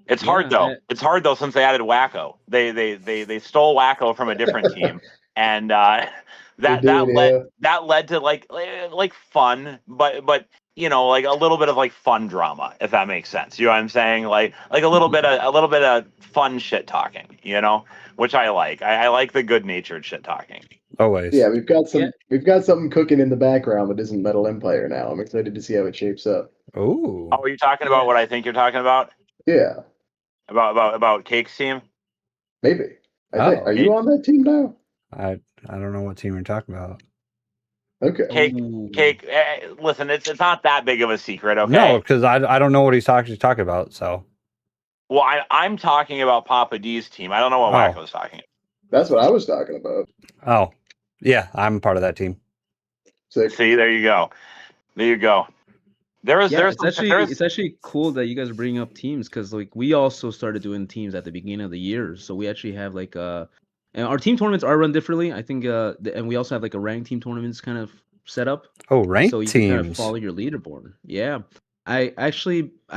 It's hard though. It's hard though since they added Wacko. They stole Wacko from a different team, and that led to like fun, but you know, like a little bit of like fun drama, if that makes sense. You know what I'm saying? Like a little bit of fun shit talking, you know, which I like. I like the good natured shit talking. Always. Yeah, we've got something cooking in the background that isn't Metal Empire now. I'm excited to see how it shapes up. Oh. Oh, are you talking about what I think you're talking about? Yeah. About Cake's team? Maybe. I think. Are you on that team now? I don't know what team you're talking about. Okay. Cake. Listen, it's not that big of a secret, okay? No, because I don't know what he's talking about. So. Well, I'm talking about Papa D's team. I don't know what Wacko's talking about. That's what I was talking about. Oh, yeah, I'm part of that team. Sick. See, there you go. It's actually cool that you guys are bringing up teams, because like we also started doing teams at the beginning of the year, so we actually have like and our team tournaments are run differently, I think, and we also have like a ranked team tournaments kind of set up. Oh, ranked so you teams. can kind of follow your leaderboard. Yeah, I've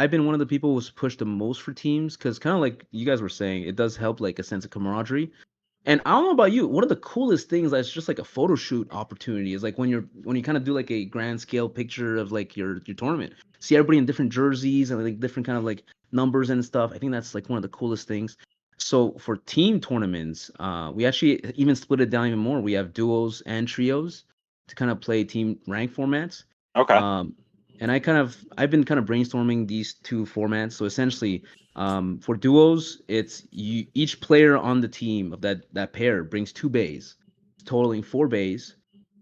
been one of the people who's pushed the most for teams, because kind of like you guys were saying, it does help like a sense of camaraderie. And I don't know about you, one of the coolest things that's just like a photo shoot opportunity is like when you kind of do like a grand scale picture of like your tournament. See everybody in different jerseys and like different kind of like numbers and stuff. I think that's like one of the coolest things. So for team tournaments, we actually even split it down even more. We have duos and trios to kind of play team rank formats. Okay. And I've been kind of brainstorming these two formats. So essentially, for duos, it's each player on the team of that pair brings 2 bays, totaling 4 bays,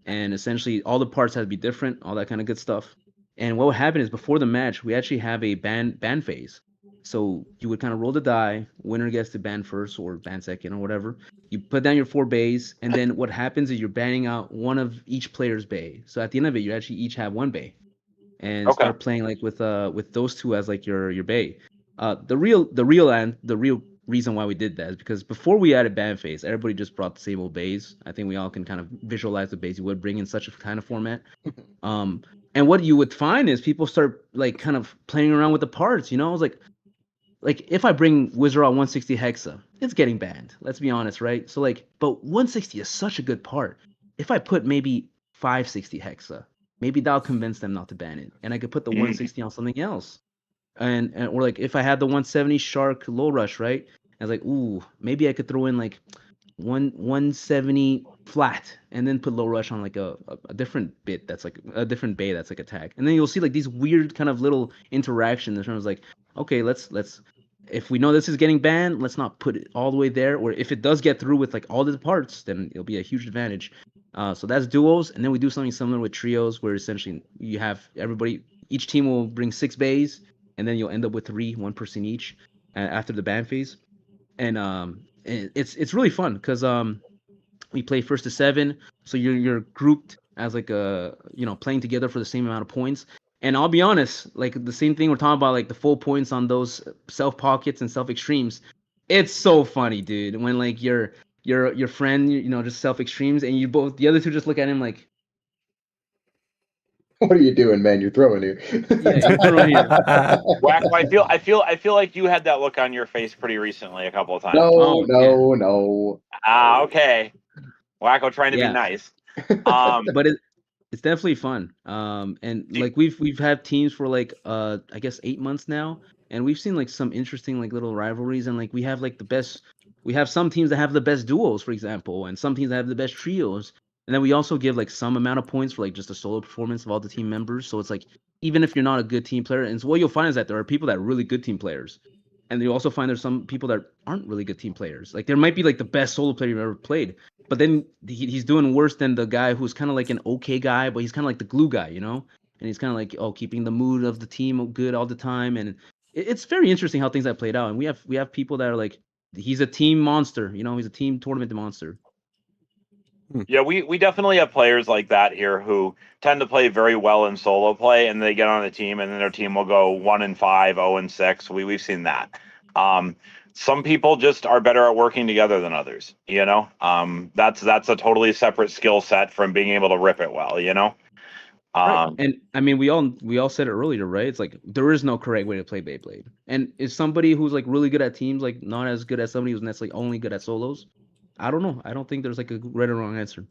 and essentially all the parts have to be different, all that kind of good stuff. And what would happen is before the match, we actually have a ban phase. So you would kind of roll the die, winner gets to ban first or ban second or whatever. You put down your 4 bays, and then what happens is you're banning out one of each player's bay. So at the end of it, you actually each have 1 bay. And start playing like with those 2 as like your bay. The real reason why we did that is because before we added ban phase, everybody just brought the same old bays. I think we all can kind of visualize the bays you would bring in such a kind of format. And what you would find is people start like kind of playing around with the parts. You know, I was like if I bring Wizard 160 Hexa, it's getting banned. Let's be honest, right? So like, but 160 is such a good part. If I put maybe 560 Hexa, maybe that'll convince them not to ban it, and I could put the 160 on something else, and or like if I had the 170 Shark Low Rush, right? I was like, ooh, maybe I could throw in like 170 flat, and then put Low Rush on like a different bit that's like a different bay that's like attack, and then you'll see like these weird kind of little interactions in terms of like, okay, let's if we know this is getting banned, let's not put it all the way there, or if it does get through with like all the parts, then it'll be a huge advantage. So that's duos, and then we do something similar with trios, where essentially you have each team will bring 6 bays, and then you'll end up with 3, 1 person each after the ban phase, and it's really fun because we play first to 7, so you're grouped as like playing together for the same amount of points. And I'll be honest, like the same thing we're talking about, like the full points on those self pockets and self extremes. It's so funny, dude, when like your friend, just self extremes, and the other 2 just look at him like, what are you doing, man? You're throwing here. Yeah, you're throwing here. Wacko, I feel like you had that look on your face pretty recently a couple of times. No. Okay. Wacko trying to be nice. But It's definitely fun. And Do- like we've had teams for like I guess 8 months now, and we've seen like some interesting like little rivalries, and like we have like the best. We have some teams that have the best duos, for example, and some teams that have the best trios. And then we also give like some amount of points for like just a solo performance of all the team members. So it's like even if you're not a good team player, and so what you'll find is that there are people that are really good team players, and you also find there's some people that aren't really good team players. Like there might be like the best solo player you've ever played, but then he's doing worse than the guy who's kind of like an okay guy, but he's kind of like the glue guy, you know? And he's kind of like, oh, keeping the mood of the team good all the time. And it's very interesting how things have played out. And we have people that are like, he's a team monster, you know, he's a team tournament monster. Yeah, we definitely have players like that here who tend to play very well in solo play, and they get on a team, and then their team will go 1-5, 0-6. We've seen that. Some people just are better at working together than others. You know, that's a totally separate skill set from being able to rip it well. You know. Right. And I mean, we all said it earlier, right? It's like there is no correct way to play Beyblade. And is somebody who's like really good at teams like not as good as somebody who's necessarily only good at solos? I don't know. I don't think there's like a right or wrong answer.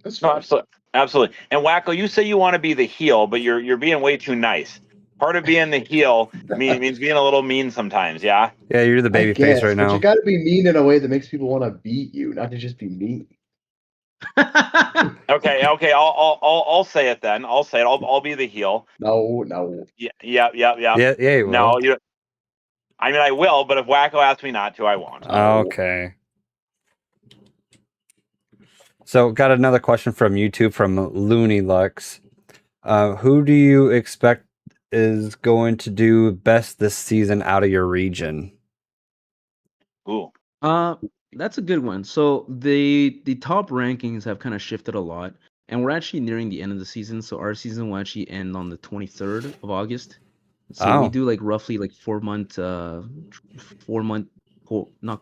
That's No, fine. absolutely. And Wacko, you say you want to be the heel, but you're being way too nice. Part of being the heel means being a little mean sometimes. Yeah. Yeah, you're the I baby guess, face right but now. you got to be mean in a way that makes people want to beat you, not to just be mean. Okay. I'll say it then. I'll say it. I'll be the heel. No. Yeah. Yeah, you will. No, I mean, I will, but if Wacko asks me not to, I won't. Okay. So, got another question from YouTube from Looney Lux. Who do you expect is going to do best this season out of your region? Ooh. That's a good one. So the top rankings have kind of shifted a lot, and we're actually nearing the end of the season. So our season will actually end on the 23rd of August. So we Oh. do like roughly like 4 month, not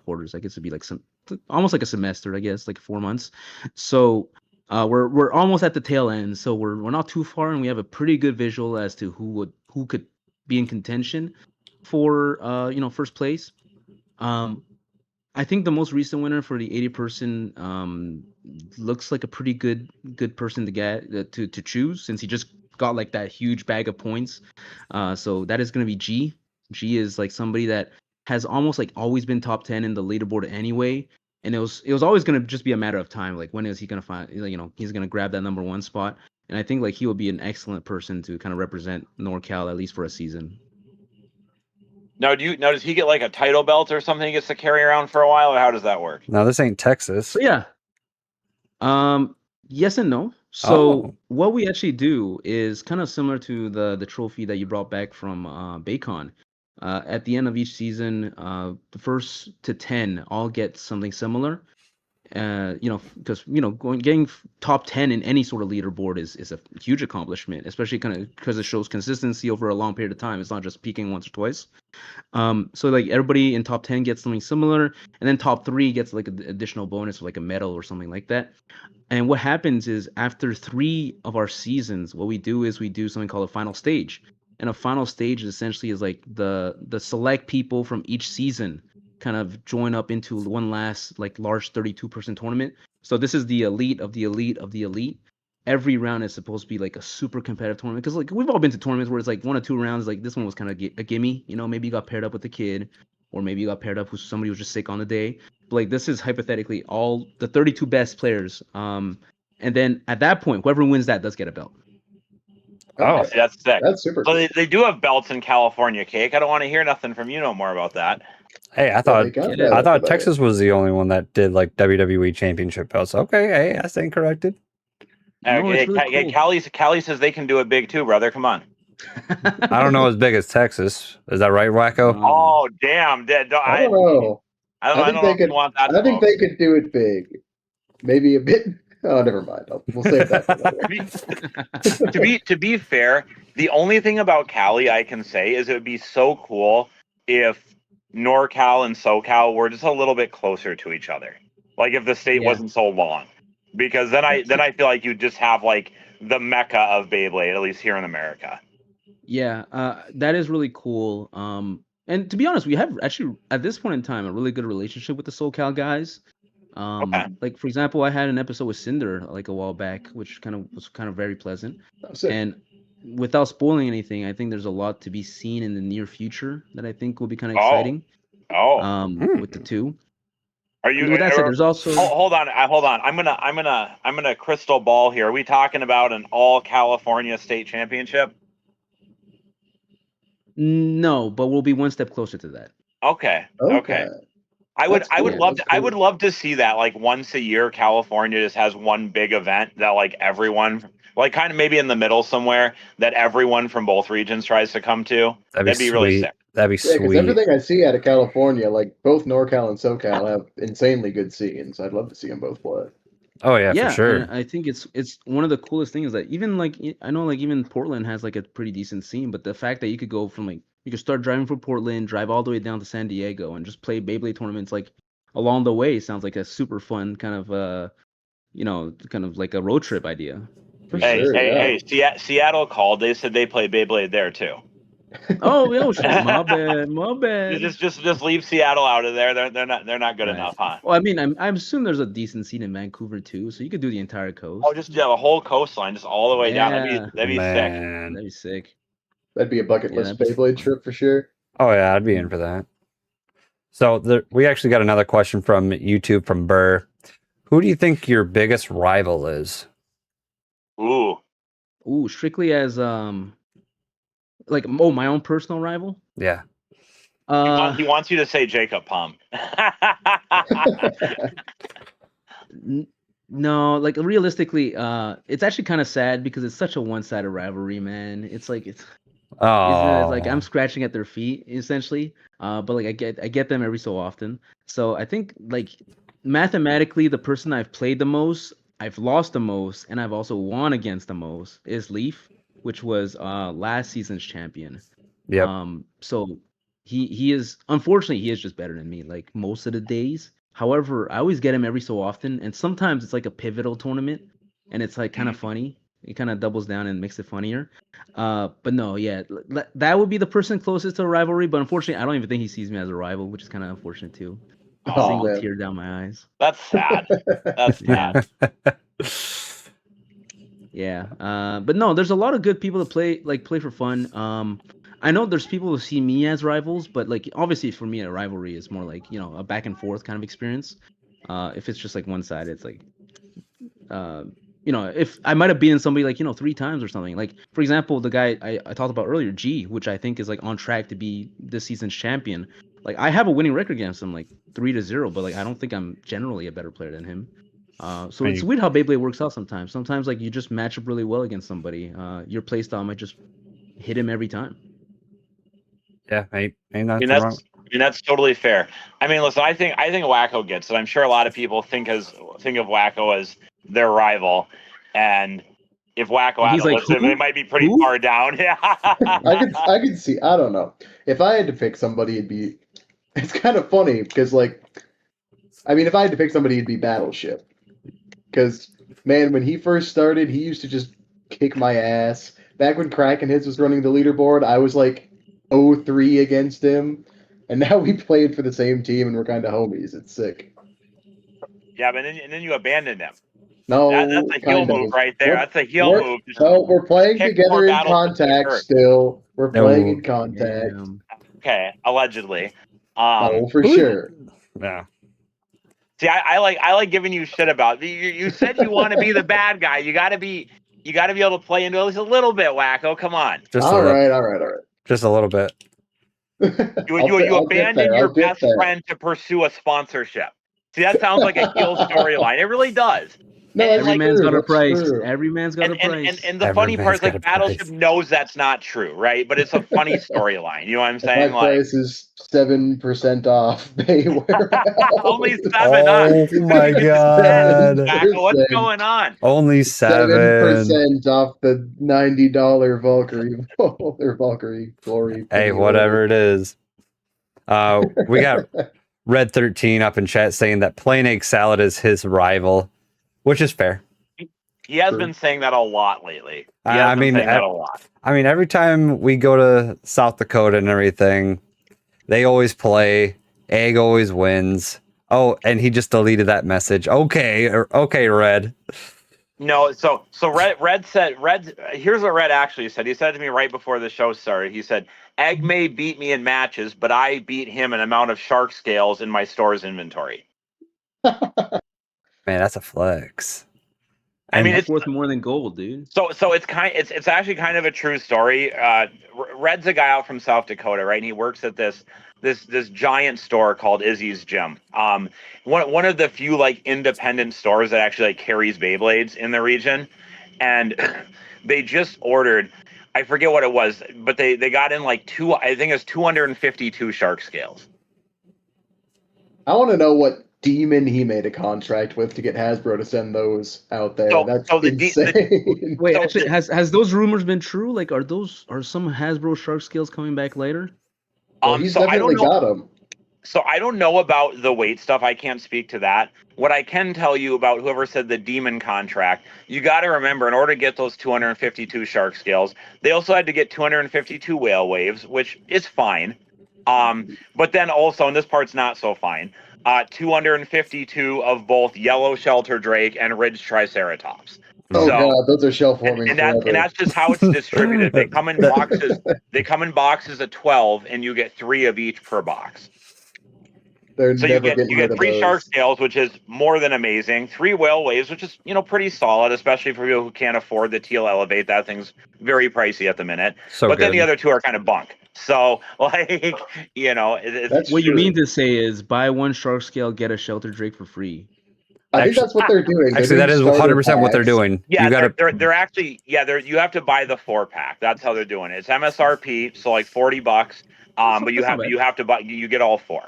quarters. I guess it'd be like some almost like a semester. I guess like 4 months. So we're almost at the tail end. So we're not too far, and we have a pretty good visual as to who could be in contention for first place. I think the most recent winner for the 80-person looks like a pretty good person to get to choose, since he just got like that huge bag of points. So that is going to be G. G is like somebody that has almost like always been top 10 in the leaderboard anyway, and it was always going to just be a matter of time. Like when is he going to find, he's going to grab that number one spot. And I think like he will be an excellent person to kind of represent NorCal at least for a season. Now, does he get like a title belt or something he gets to carry around for a while, or how does that work? No, this ain't Texas. So yeah. Yes and no. So what we actually do is kind of similar to the trophy that you brought back from Baycon. At the end of each season, the first to 10 all get something similar. Because getting top 10 in any sort of leaderboard is a huge accomplishment, especially kind of because it shows consistency over a long period of time. It's not just peaking once or twice. So like everybody in top 10 gets something similar, and then top 3 gets like an additional bonus, like a medal or something like that. And what happens is after 3 of our seasons, what we do is we do something called a final stage. And a final stage essentially is like the select people from each season kind of join up into one last like large 32-person tournament. So this is the elite of the elite of the elite. Every round is supposed to be like a super competitive tournament, because like we've all been to tournaments where it's like 1 or 2 rounds. Like this one was kind of a gimme, maybe you got paired up with a kid, or maybe you got paired up with somebody who was just sick on the day. But like this is hypothetically all the 32 best players. And then at that point, whoever wins that does get a belt. Oh, See, that's sick. That's super So cool. they do have belts in California, Cake. I don't want to hear nothing from you no more about that. Hey, I Yeah, thought they got I that I up thought about Texas was the only one that did like WWE Championship belts. Okay, hey, I stand corrected. No, it's really cool. Callie says they can do it big too, brother. Come on. I don't know as big as Texas. Is that right, Wacko? Oh, damn. I don't know. I don't know if you want that I think smoke. they could do it big. Maybe a bit. Oh, never mind. We'll save that for later. To be fair, the only thing about Cali I can say is it would be so cool if NorCal and SoCal were just a little bit closer to each other. Like if the state wasn't so long, because then I feel like you just have like the mecca of Beyblade, at least here in America. Yeah, that is really cool. And to be honest, we have actually at this point in time a really good relationship with the SoCal guys. Okay. Like for example, I had an episode with Cinder like a while back, which was kind of very pleasant. Oh, sick. And without spoiling anything, I think there's a lot to be seen in the near future that I think will be kind of exciting. With the two. Are you? With that said, there's also Hold on. I'm gonna crystal ball here. Are we talking about an all California state championship? no, but we'll be one step closer to that. Okay. I That's would cool. love That's to, I would cool. love to see that, like, once a year California just has one big event that, like, everyone, like, kind of maybe in the middle somewhere, that everyone from both regions tries to come to. That'd be really sick. That'd be Yeah, because sweet. everything I see out of California, like both NorCal and SoCal, have insanely good scenes. I'd love to see them both play. Oh yeah, for sure. And I think it's one of the coolest things that even like I know like even Portland has like a pretty decent scene, but the fact that you could go from like you could start driving from Portland, drive all the way down to San Diego, and just play Beyblade tournaments like along the way sounds like a super fun kind of kind of like a road trip idea. For Hey, sure, hey, Seattle called. They said they play Beyblade there too. Oh, shit, my bad. Just leave Seattle out of there. They're not good Right. enough, huh? Well, I mean, I assume there's a decent scene in Vancouver too, so you could do the entire coast. Oh, just the whole coastline, just all the way down. That'd be sick. Man. That'd be sick. That'd be a bucket Yeah, list that'd be Beyblade fun. trip for sure. Oh yeah, I'd be in for that. So we actually got another question from YouTube from Burr. Who do you think your biggest rival is? Ooh. Strictly as like my own personal rival. Yeah. He wants you to say Jacob Palm. No, like realistically, it's actually kind of sad because it's such a one-sided rivalry, man. It's like it's like I'm scratching at their feet essentially. But like I get them every so often. So I think like mathematically, the person I've played the most, I've lost the most, and I've also won against the most is Leaf, which was last season's champion. Yep. So he is unfortunately he is just better than me like most of the days. However, I always get him every so often, and sometimes it's like a pivotal tournament, and it's like kind of funny. It kind of doubles down and makes it funnier. But no, yeah, that would be the person closest to a rivalry. But unfortunately, I don't even think he sees me as a rival, which is kind of unfortunate too. Oh, Single man. tear down my eyes. That's sad. That's sad. Yeah. But no, there's a lot of good people that play for fun. I know there's people who see me as rivals, but like obviously for me a rivalry is more like, a back and forth kind of experience. If it's just like one side, it's like if I might have beaten somebody like, 3 times or something. Like for example, the guy I talked about earlier, G, which I think is like on track to be this season's champion. Like I have a winning record against him, like 3-0, but like I don't think I'm generally a better player than him. So it's weird how Beyblade works out sometimes. Sometimes like you just match up really well against somebody. Your playstyle might just hit him every time. Yeah, ain't I mean, that's totally fair. I mean, listen, I think Wacko gets it. I'm sure a lot of people think of Wacko as their rival, and if Wacko had to listen, it might be pretty far down. Yeah, I could see. I don't know. If I had to pick somebody, it's kind of funny because if I had to pick somebody, it'd be Battleship. Because man, when he first started, he used to just kick my ass. Back when Kraken Hits was running the leaderboard, I was like 0-3 against him, and now we played for the same team and we're kind of homies. It's sick. Yeah, but then you abandoned him. No, that's a heel move right there. That's a heel move. No, we're playing together in contact still. We're playing in contact. Okay, allegedly. For sure. Yeah. See, I like giving you shit about. You said you want to be the bad guy. You got to be able to play into at least a little bit, Wacko. Come on. All right. Just a little bit. You abandoned your best friend to pursue a sponsorship. See, that sounds like a heel storyline. It really does. No, every man's got a price. Every man's got a price. And the funny part is, like, Battleship knows that's not true, right? But it's a funny storyline. You know what I'm saying? My price is 7% off. Only 7. Oh my god! What's going on? Only 7% off the $90 Valkyrie or Valkyrie Glory. Hey, whatever it is. We got Red 13 up in chat saying that Plain Egg Salad is his rival, which is fair. He has been saying that a lot lately. I mean, every time we go to South Dakota and everything, they always play. Egg always wins. Oh, and he just deleted that message. Okay, okay, Red. No, so Red said here's what Red actually said. He said to me right before the show started. He said, "Egg may beat me in matches, but I beat him in amount of shark scales in my store's inventory." Man, that's a flex. I mean, That's worth more than gold, dude. So it's actually kind of a true story. Red's a guy out from South Dakota, right? And he works at this giant store called Izzy's Gym. One of the few like independent stores that actually like carries Beyblades in the region, and they just ordered, I forget what it was, but they got in like I think it's 252 shark scales. I want to know what demon he made a contract with to get Hasbro to send those out there. That's insane. Wait, actually, has those rumors been true? Like, are some Hasbro shark scales coming back later? Well, he's definitely got them. So I don't know about the weight stuff. I can't speak to that. What I can tell you about whoever said the demon contract, you got to remember, in order to get those 252 shark scales, they also had to get 252 whale waves, which is fine. But then also, and this part's not so fine, 252 of both yellow shelter drake and ridge triceratops. Oh god, those are shell forming. And that's just how it's distributed. They come in boxes. They come in boxes of 12, and you get 3 of each per box. So you get 3 shark scales, which is more than amazing. 3 whale waves, which is pretty solid, especially for people who can't afford the Teal Elevate. That thing's very pricey at the minute. But then the other 2 are kind of bunk. So like That's what you mean to say is buy 1 shark scale, get a shelter drake for free. I think that's what they're doing. Actually, that is 100% what they're doing. Yeah, they're actually you have to buy the 4-pack. That's how they're doing it. It's MSRP, so like $40. But you have to buy. You get all 4.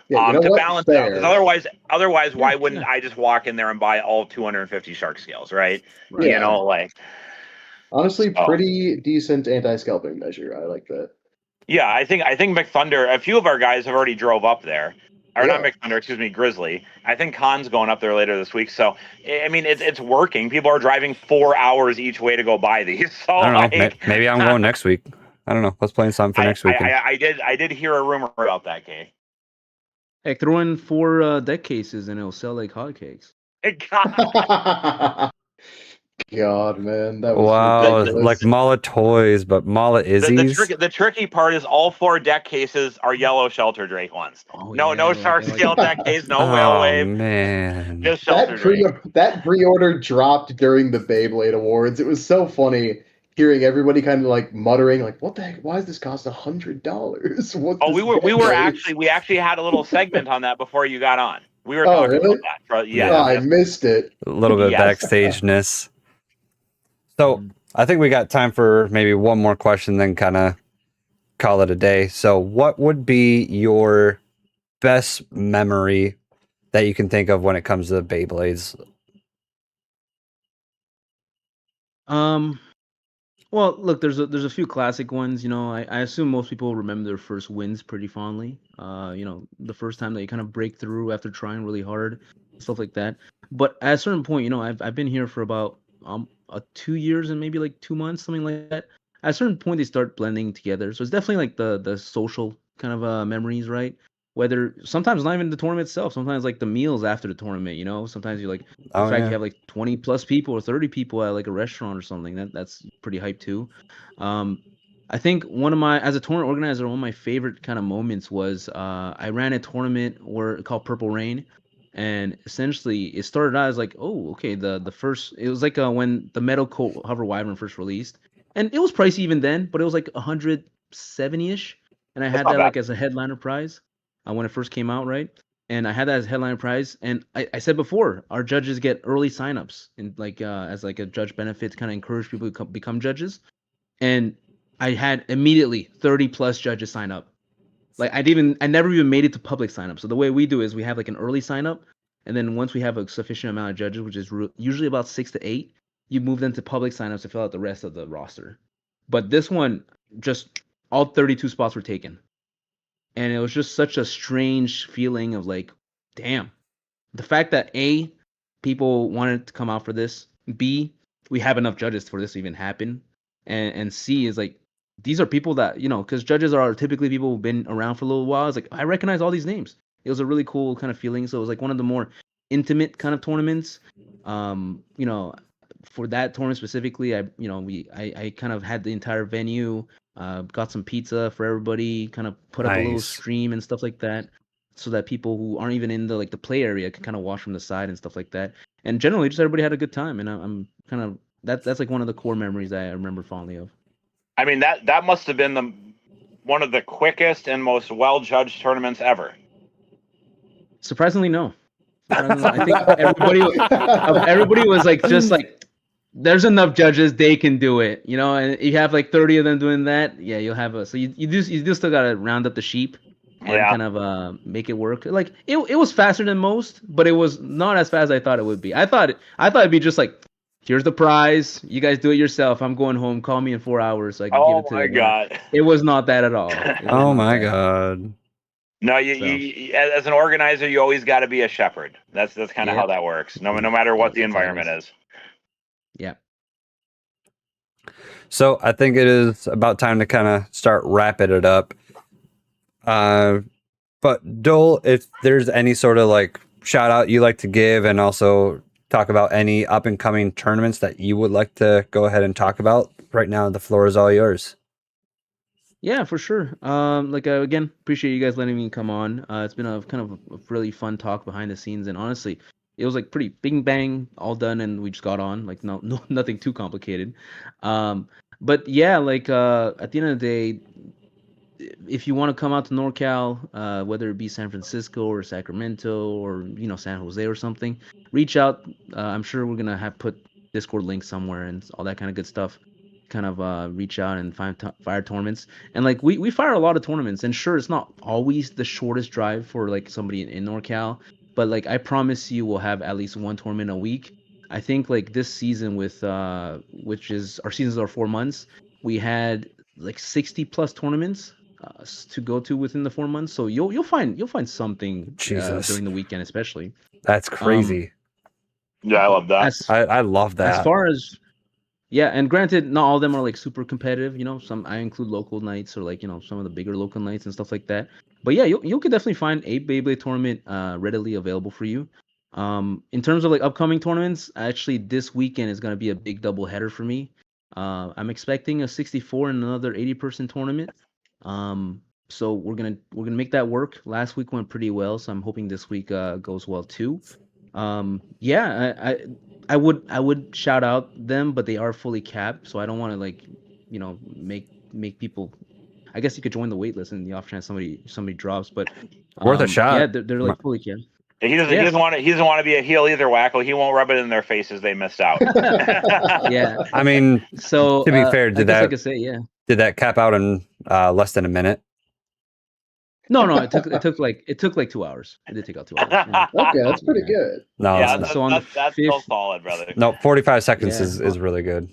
Yeah, to balance out, because otherwise, why wouldn't I just walk in there and buy all 250 shark scales, right? Yeah. Honestly, pretty decent anti-scalping measure. I like that. Yeah, I think McThunder, a few of our guys have already drove up there. Or not McThunder, excuse me, Grizzly. I think Khan's going up there later this week. So, I mean, it's working. People are driving 4 hours each way to go buy these. So I don't know. Maybe I'm going next week. I don't know. Let's plan something for next week. I did hear a rumor about that, Kay. Heck, throw in 4 deck cases and it'll sell like hotcakes. God, man, that was ridiculous. Like Mala toys, but Mala Izzy's. The tricky part is all 4 deck cases are yellow shelter drake ones. No shark scale deck case, no whale wave. Man, just shelter drake. That pre-order dropped during the Beyblade Awards. It was so funny hearing everybody kind of like muttering, like, "What the heck? Why does this cost $100?" We actually had a little segment on that before you got on. We were talking about that. Yeah, I missed it. A little bit of backstageness. So I think we got time for maybe one more question, then kind of call it a day. So what would be your best memory that you can think of when it comes to Beyblades? Well, look, there's a few classic ones. I assume most people remember their first wins pretty fondly. The first time that you kind of break through after trying really hard, stuff like that. But at a certain point, I've been here for about 2 years and maybe like 2 months, something like that. At a certain point, they start blending together. So it's definitely like the social kind of memories, right? Whether sometimes not even the tournament itself, sometimes like the meals after the tournament, sometimes you like you have like 20 plus people or 30 people at like a restaurant or something. That's pretty hype too. I think as a tournament organizer, one of my favorite kind of moments was I ran a tournament called Purple Rain. And essentially, it started out as like, oh, okay, the first, it was like when the Metal Coat Hover Wyvern first released, and it was pricey even then, but it was like 170-ish, and I had that like as a headliner prize when it first came out, right? And I had that as a headliner prize, and I said before, our judges get early signups, and like as like a judge benefit to kind of encourage people to become judges, and I had immediately 30 plus judges sign up. Like I never even made it to public sign up. So the way we do is we have like an early sign up, and then once we have a sufficient amount of judges, which is usually about 6 to 8, you move them to public signups to fill out the rest of the roster. But this one, just all 32 spots were taken, and it was just such a strange feeling of like, damn, the fact that A, people wanted to come out for this, B, we have enough judges for this to even happen, and C is like, these are people that, because judges are typically people who've been around for a little while. It's like, I recognize all these names. It was a really cool kind of feeling. So it was like one of the more intimate kind of tournaments. You know, for that tournament specifically, I kind of had the entire venue, got some pizza for everybody, kind of put up a little Nice. stream and stuff like that, so that people who aren't even in the play area can kind of watch from the side and stuff like that. And generally, just everybody had a good time, and I'm kind of that's like one of the core memories I remember fondly of. I mean, that must have been one of the quickest and most well-judged tournaments ever. Surprisingly, no. I think everybody was like, just like, there's enough judges, they can do it, you know. And you have like 30 of them doing that, yeah, you'll have a. So you do still gotta round up the sheep and kind of make it work. Like it was faster than most, but it was not as fast as I thought it would be. I thought it'd be just like, here's the prize, you guys do it yourself. I'm going home. Call me in 4 hours so I can give it to. Oh my god! It was not that at all. Oh my god! No, you as an organizer, you always got to be a shepherd. That's kind of how that works. No matter what the environment is. Yeah. So I think it is about time to kind of start wrapping it up. But Dole, if there's any sort of like shout out you like to give, and also talk about any up and coming tournaments that you would like to go ahead and talk about right now, the floor is all yours. Yeah, for sure. Again, appreciate you guys letting me come on. It's been a kind of a really fun talk behind the scenes, and honestly, it was like pretty bing bang, all done, and we just got on. Like no nothing too complicated. But yeah, like at the end of the day, if you want to come out to NorCal, whether it be San Francisco or Sacramento or San Jose or something, reach out. I'm sure we're gonna have put Discord links somewhere and all that kind of good stuff. Kind of reach out and fire tournaments, and like we fire a lot of tournaments, and sure, it's not always the shortest drive for like somebody in NorCal, but like I promise you we'll have at least one tournament a week. I think like this season with which is our seasons are 4 months, we had like 60 plus tournaments to go to within the 4 months, so you'll find something during the weekend especially. That's crazy. Yeah, I love that. I love that. As far as yeah, and granted, not all of them are like super competitive. Some I include local nights or like some of the bigger local nights and stuff like that. But yeah, you could definitely find a Beyblade tournament readily available for you. In terms of like upcoming tournaments, actually this weekend is gonna be a big double header for me. I'm expecting a 64 and another 80-person tournament. So we're gonna make that work. Last week went pretty well, so I'm hoping this week goes well too. Yeah, I would shout out them, but they are fully capped, so I don't want to like, make people. I guess you could join the wait list in the off chance somebody drops, but worth a shot. Yeah, they're like fully capped. He doesn't want to be a heel either, Wacko. He won't rub it in their faces. They missed out. Yeah. I mean, so to be fair, did that cap out in less than a minute? No, it took like 2 hours. It did take out 2 hours. Yeah. Okay, that's pretty good. No, yeah, that's still solid, brother. No, 45 seconds is really good.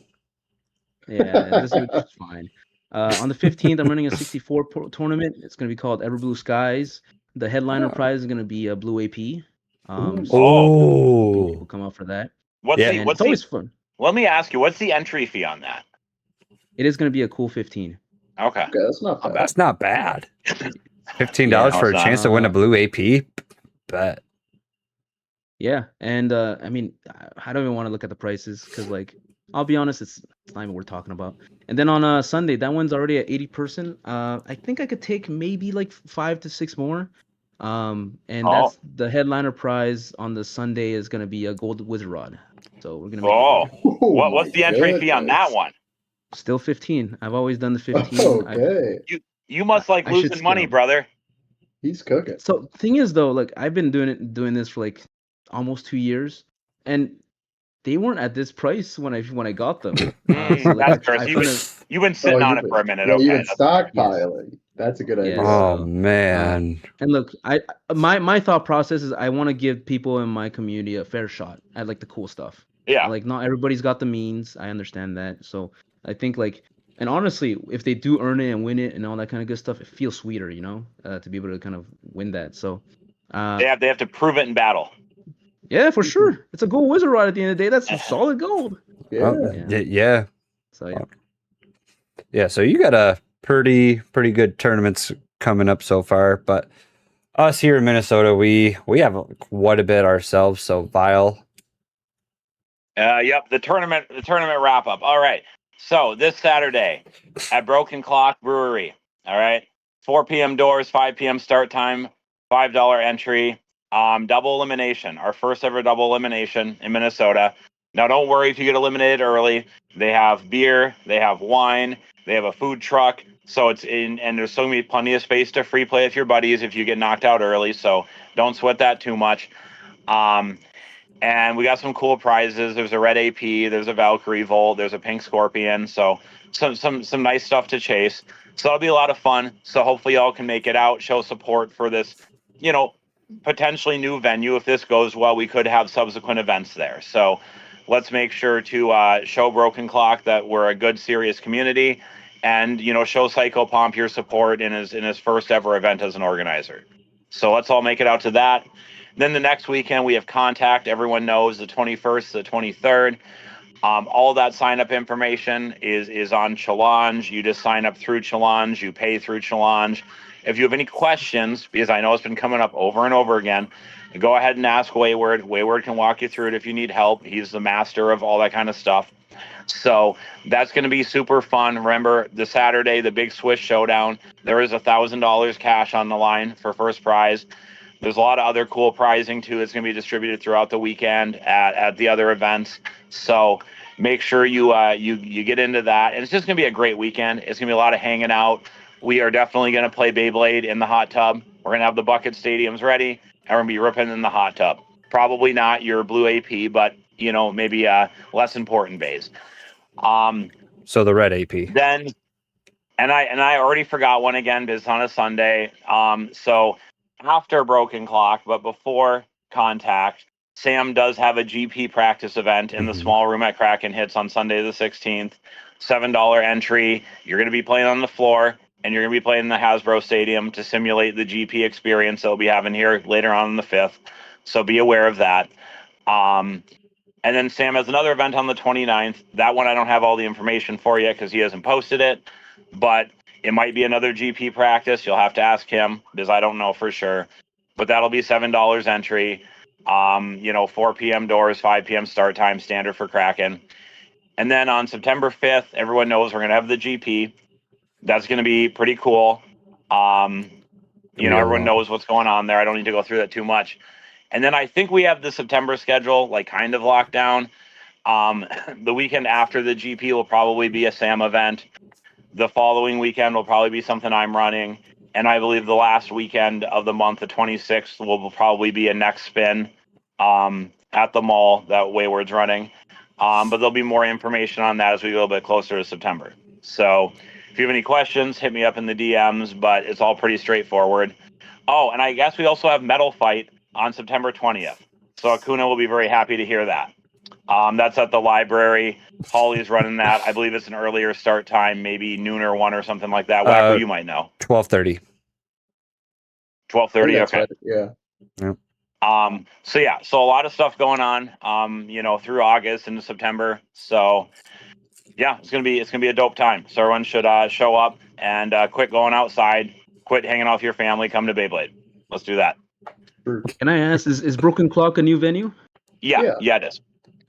Yeah, this is fine. On the 15th, I'm running a 64 tournament. It's going to be called Ever Blue Skies. The headliner prize is going to be a Blue AP. So people come out for that. What's always fun. Let me ask you, what's the entry fee on that? It is going to be a cool 15. Okay, that's not bad. That's not bad. $15 for a chance to win a Blue AP. Bet. Yeah, and I mean, I don't even want to look at the prices because, like, I'll be honest, it's not even worth talking about. And then on Sunday, that one's already at 80%. I think I could take maybe like 5 to 6 more. That's the headliner prize on the Sunday is going to be a gold wizard rod. So we're gonna make what's the entry fee on that one? Still 15. I've always done the 15. Okay. You must like losing money, brother. He's cooking. So thing is though, like I've been doing this for like almost 2 years, and they weren't at this price when I got them. So like, you've been sitting on it for a minute. Well, okay, you've been stockpiling. Yes. That's a good idea. Oh man. And look, my thought process is I want to give people in my community a fair shot at like the cool stuff. Yeah. Like not everybody's got the means. I understand that. So I think like, and honestly, if they do earn it and win it and all that kind of good stuff, it feels sweeter, to be able to kind of win that. So they have to prove it in battle. Yeah, for sure. It's a gold wizard rod at the end of the day. That's solid gold. Yeah. So yeah. Yeah, so you got a pretty good tournaments coming up so far, but Us here in Minnesota, we have quite a bit ourselves. So Vile. Yep, the tournament wrap up. All right. So this Saturday at Broken Clock Brewery. All right. 4 p.m. doors, 5 p.m. start time, $5 entry. Double elimination. Our first ever double elimination in Minnesota. Now don't worry if you get eliminated early. They have beer, they have wine, they have a food truck. So it's in, and there's still gonna be plenty of space to free play with your buddies if you get knocked out early. So don't sweat that too much. And we got some cool prizes. There's a red AP, there's a Valkyrie Volt, there's a pink Scorpion. So some nice stuff to chase. So it'll be a lot of fun. So hopefully y'all can make it out, show support for this, potentially new venue. If this goes well, we could have subsequent events there. So let's make sure to show Broken Clock that we're a good, serious community, and show Psycho Pomp your support in his first ever event as an organizer. So let's all make it out to that. Then the next weekend we have Contact. Everyone knows the 21st, the 23rd. All that sign-up information is on Challenge. You just sign up through Challenge. You pay through Challenge. If you have any questions, because I know it's been coming up over and over again, go ahead and ask Wayward. Wayward can walk you through it if you need help. He's the master of all that kind of stuff. So that's going to be super fun. Remember, the Saturday, the big Swiss Showdown, there is $1,000 cash on the line for first prize. There's a lot of other cool prizing too. It's going to be distributed throughout the weekend at the other events. So make sure you get into that. And it's just going to be a great weekend. It's going to be a lot of hanging out. We are definitely going to play Beyblade in the hot tub. We're going to have the bucket stadiums ready, and we're going to be ripping in the hot tub. Probably not your blue AP, but maybe less important bays. So the red AP. Then, and I already forgot one again because it's on a Sunday. So after Broken Clock, but before Contact, Sam does have a GP practice event in the small room at Kraken Hits on Sunday the 16th. $7 entry. You're going to be playing on the floor, and you're going to be playing in the Hasbro Stadium to simulate the GP experience that we'll be having here later on the 5th. So be aware of that. And then Sam has another event on the 29th. That one I don't have all the information for yet because he hasn't posted it, but it might be another GP practice. You'll have to ask him because I don't know for sure. But that'll be $7 entry. 4 p.m. doors, 5 p.m. start time, standard for Kraken. And then on September 5th, everyone knows we're going to have the GP. That's going to be pretty cool. Everyone knows what's going on there. I don't need to go through that too much. And then I think we have the September schedule kind of locked down. The weekend after the GP will probably be a Sam event. The following weekend will probably be something I'm running. And I believe the last weekend of the month, the 26th, will probably be a next spin at the mall that Wayward's running. But there'll be more information on that as we go a bit closer to September. So if you have any questions, hit me up in the DMs, but it's all pretty straightforward. Oh, and I guess we also have Metal Fight on September 20th. So Akuna will be very happy to hear that. That's at the library. Holly's running that. I believe it's an earlier start time, maybe noon or 1 or something like that. Whatever you might know. 12:30. 12:30. Okay. Right. Yeah. Yep. So a lot of stuff going on. Through August into September. So yeah, it's gonna be a dope time. So everyone should show up and quit going outside, quit hanging out with your family, come to Beyblade. Let's do that. Can I ask, is Broken Clock a new venue? Yeah, it is.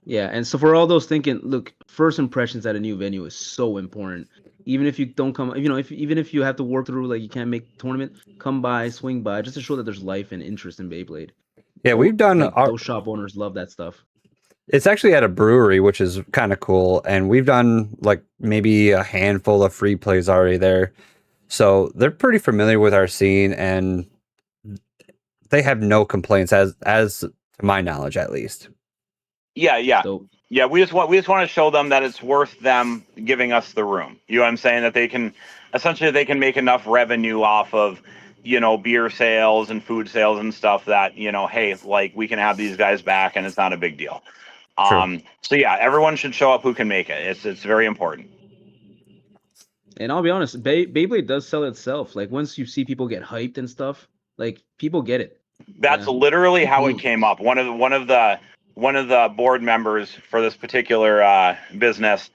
Yeah, and so for all those thinking, look, first impressions at a new venue is so important. Even if you don't come, even if you have to work through, you can't make tournament, come by, swing by, just to show that there's life and interest in Beyblade. Yeah, we've done those shop owners love that stuff. It's actually at a brewery, which is kind of cool, and we've done maybe a handful of free plays already there. So they're pretty familiar with our scene, and they have no complaints, as to my knowledge, at least. Yeah. So, Yeah, we just want to show them that it's worth them giving us the room. You know what I'm saying? That they can make enough revenue off of, beer sales and food sales and stuff that, hey, we can have these guys back and it's not a big deal. True. So yeah, everyone should show up who can make it. It's very important. and I'll be honest, Beyblade does sell itself. Once you see people get hyped and stuff, people get it. That's literally how it came up. One of the board members for this particular business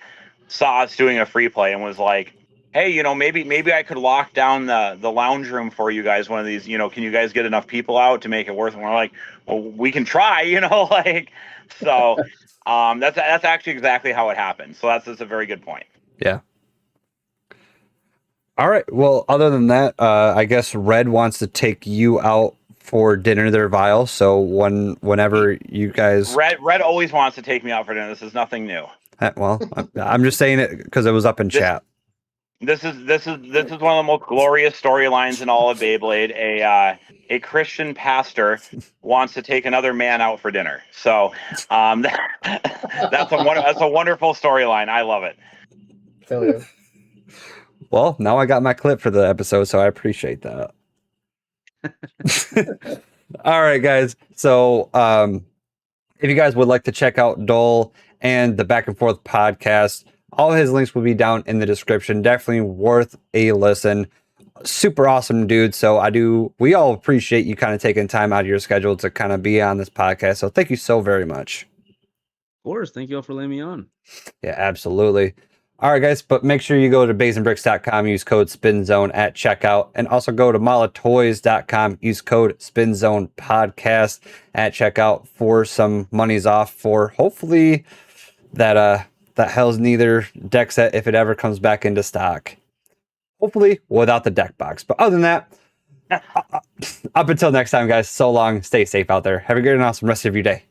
saw us doing a free play and was like, hey, maybe I could lock down the lounge room for you guys one of these, can you guys get enough people out to make it worth it? And we're like, well, we can try, like, so that's actually exactly how it happened. So that's a very good point. Yeah. All right. Well, other than that, I guess Red wants to take you out for dinner there, Vile. So whenever you guys... Red always wants to take me out for dinner. This is nothing new. Well, I'm just saying it because it was up in chat. This is one of the most glorious storylines in all of Beyblade. A Christian pastor wants to take another man out for dinner. So that's a wonderful storyline. I love it. Hell yeah. Well, now I got my clip for the episode, so I appreciate that. All right, guys. So if you guys would like to check out Dole and the Back and Forth podcast, all his links will be down in the description. Definitely worth a listen. Super awesome dude. So we all appreciate you kind of taking time out of your schedule to kind of be on this podcast. So thank you so very much. Of course. Thank you all for letting me on. Yeah, absolutely. All right, guys, but make sure you go to baysandbricks.com, use code SPINZONE at checkout, and also go to malatoys.com, use code SPINZONEPODCAST at checkout for some monies off for hopefully that Hell's Neither deck set if it ever comes back into stock. Hopefully without the deck box. But other than that, up until next time, guys, so long, stay safe out there. Have a good and awesome rest of your day.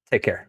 Take care.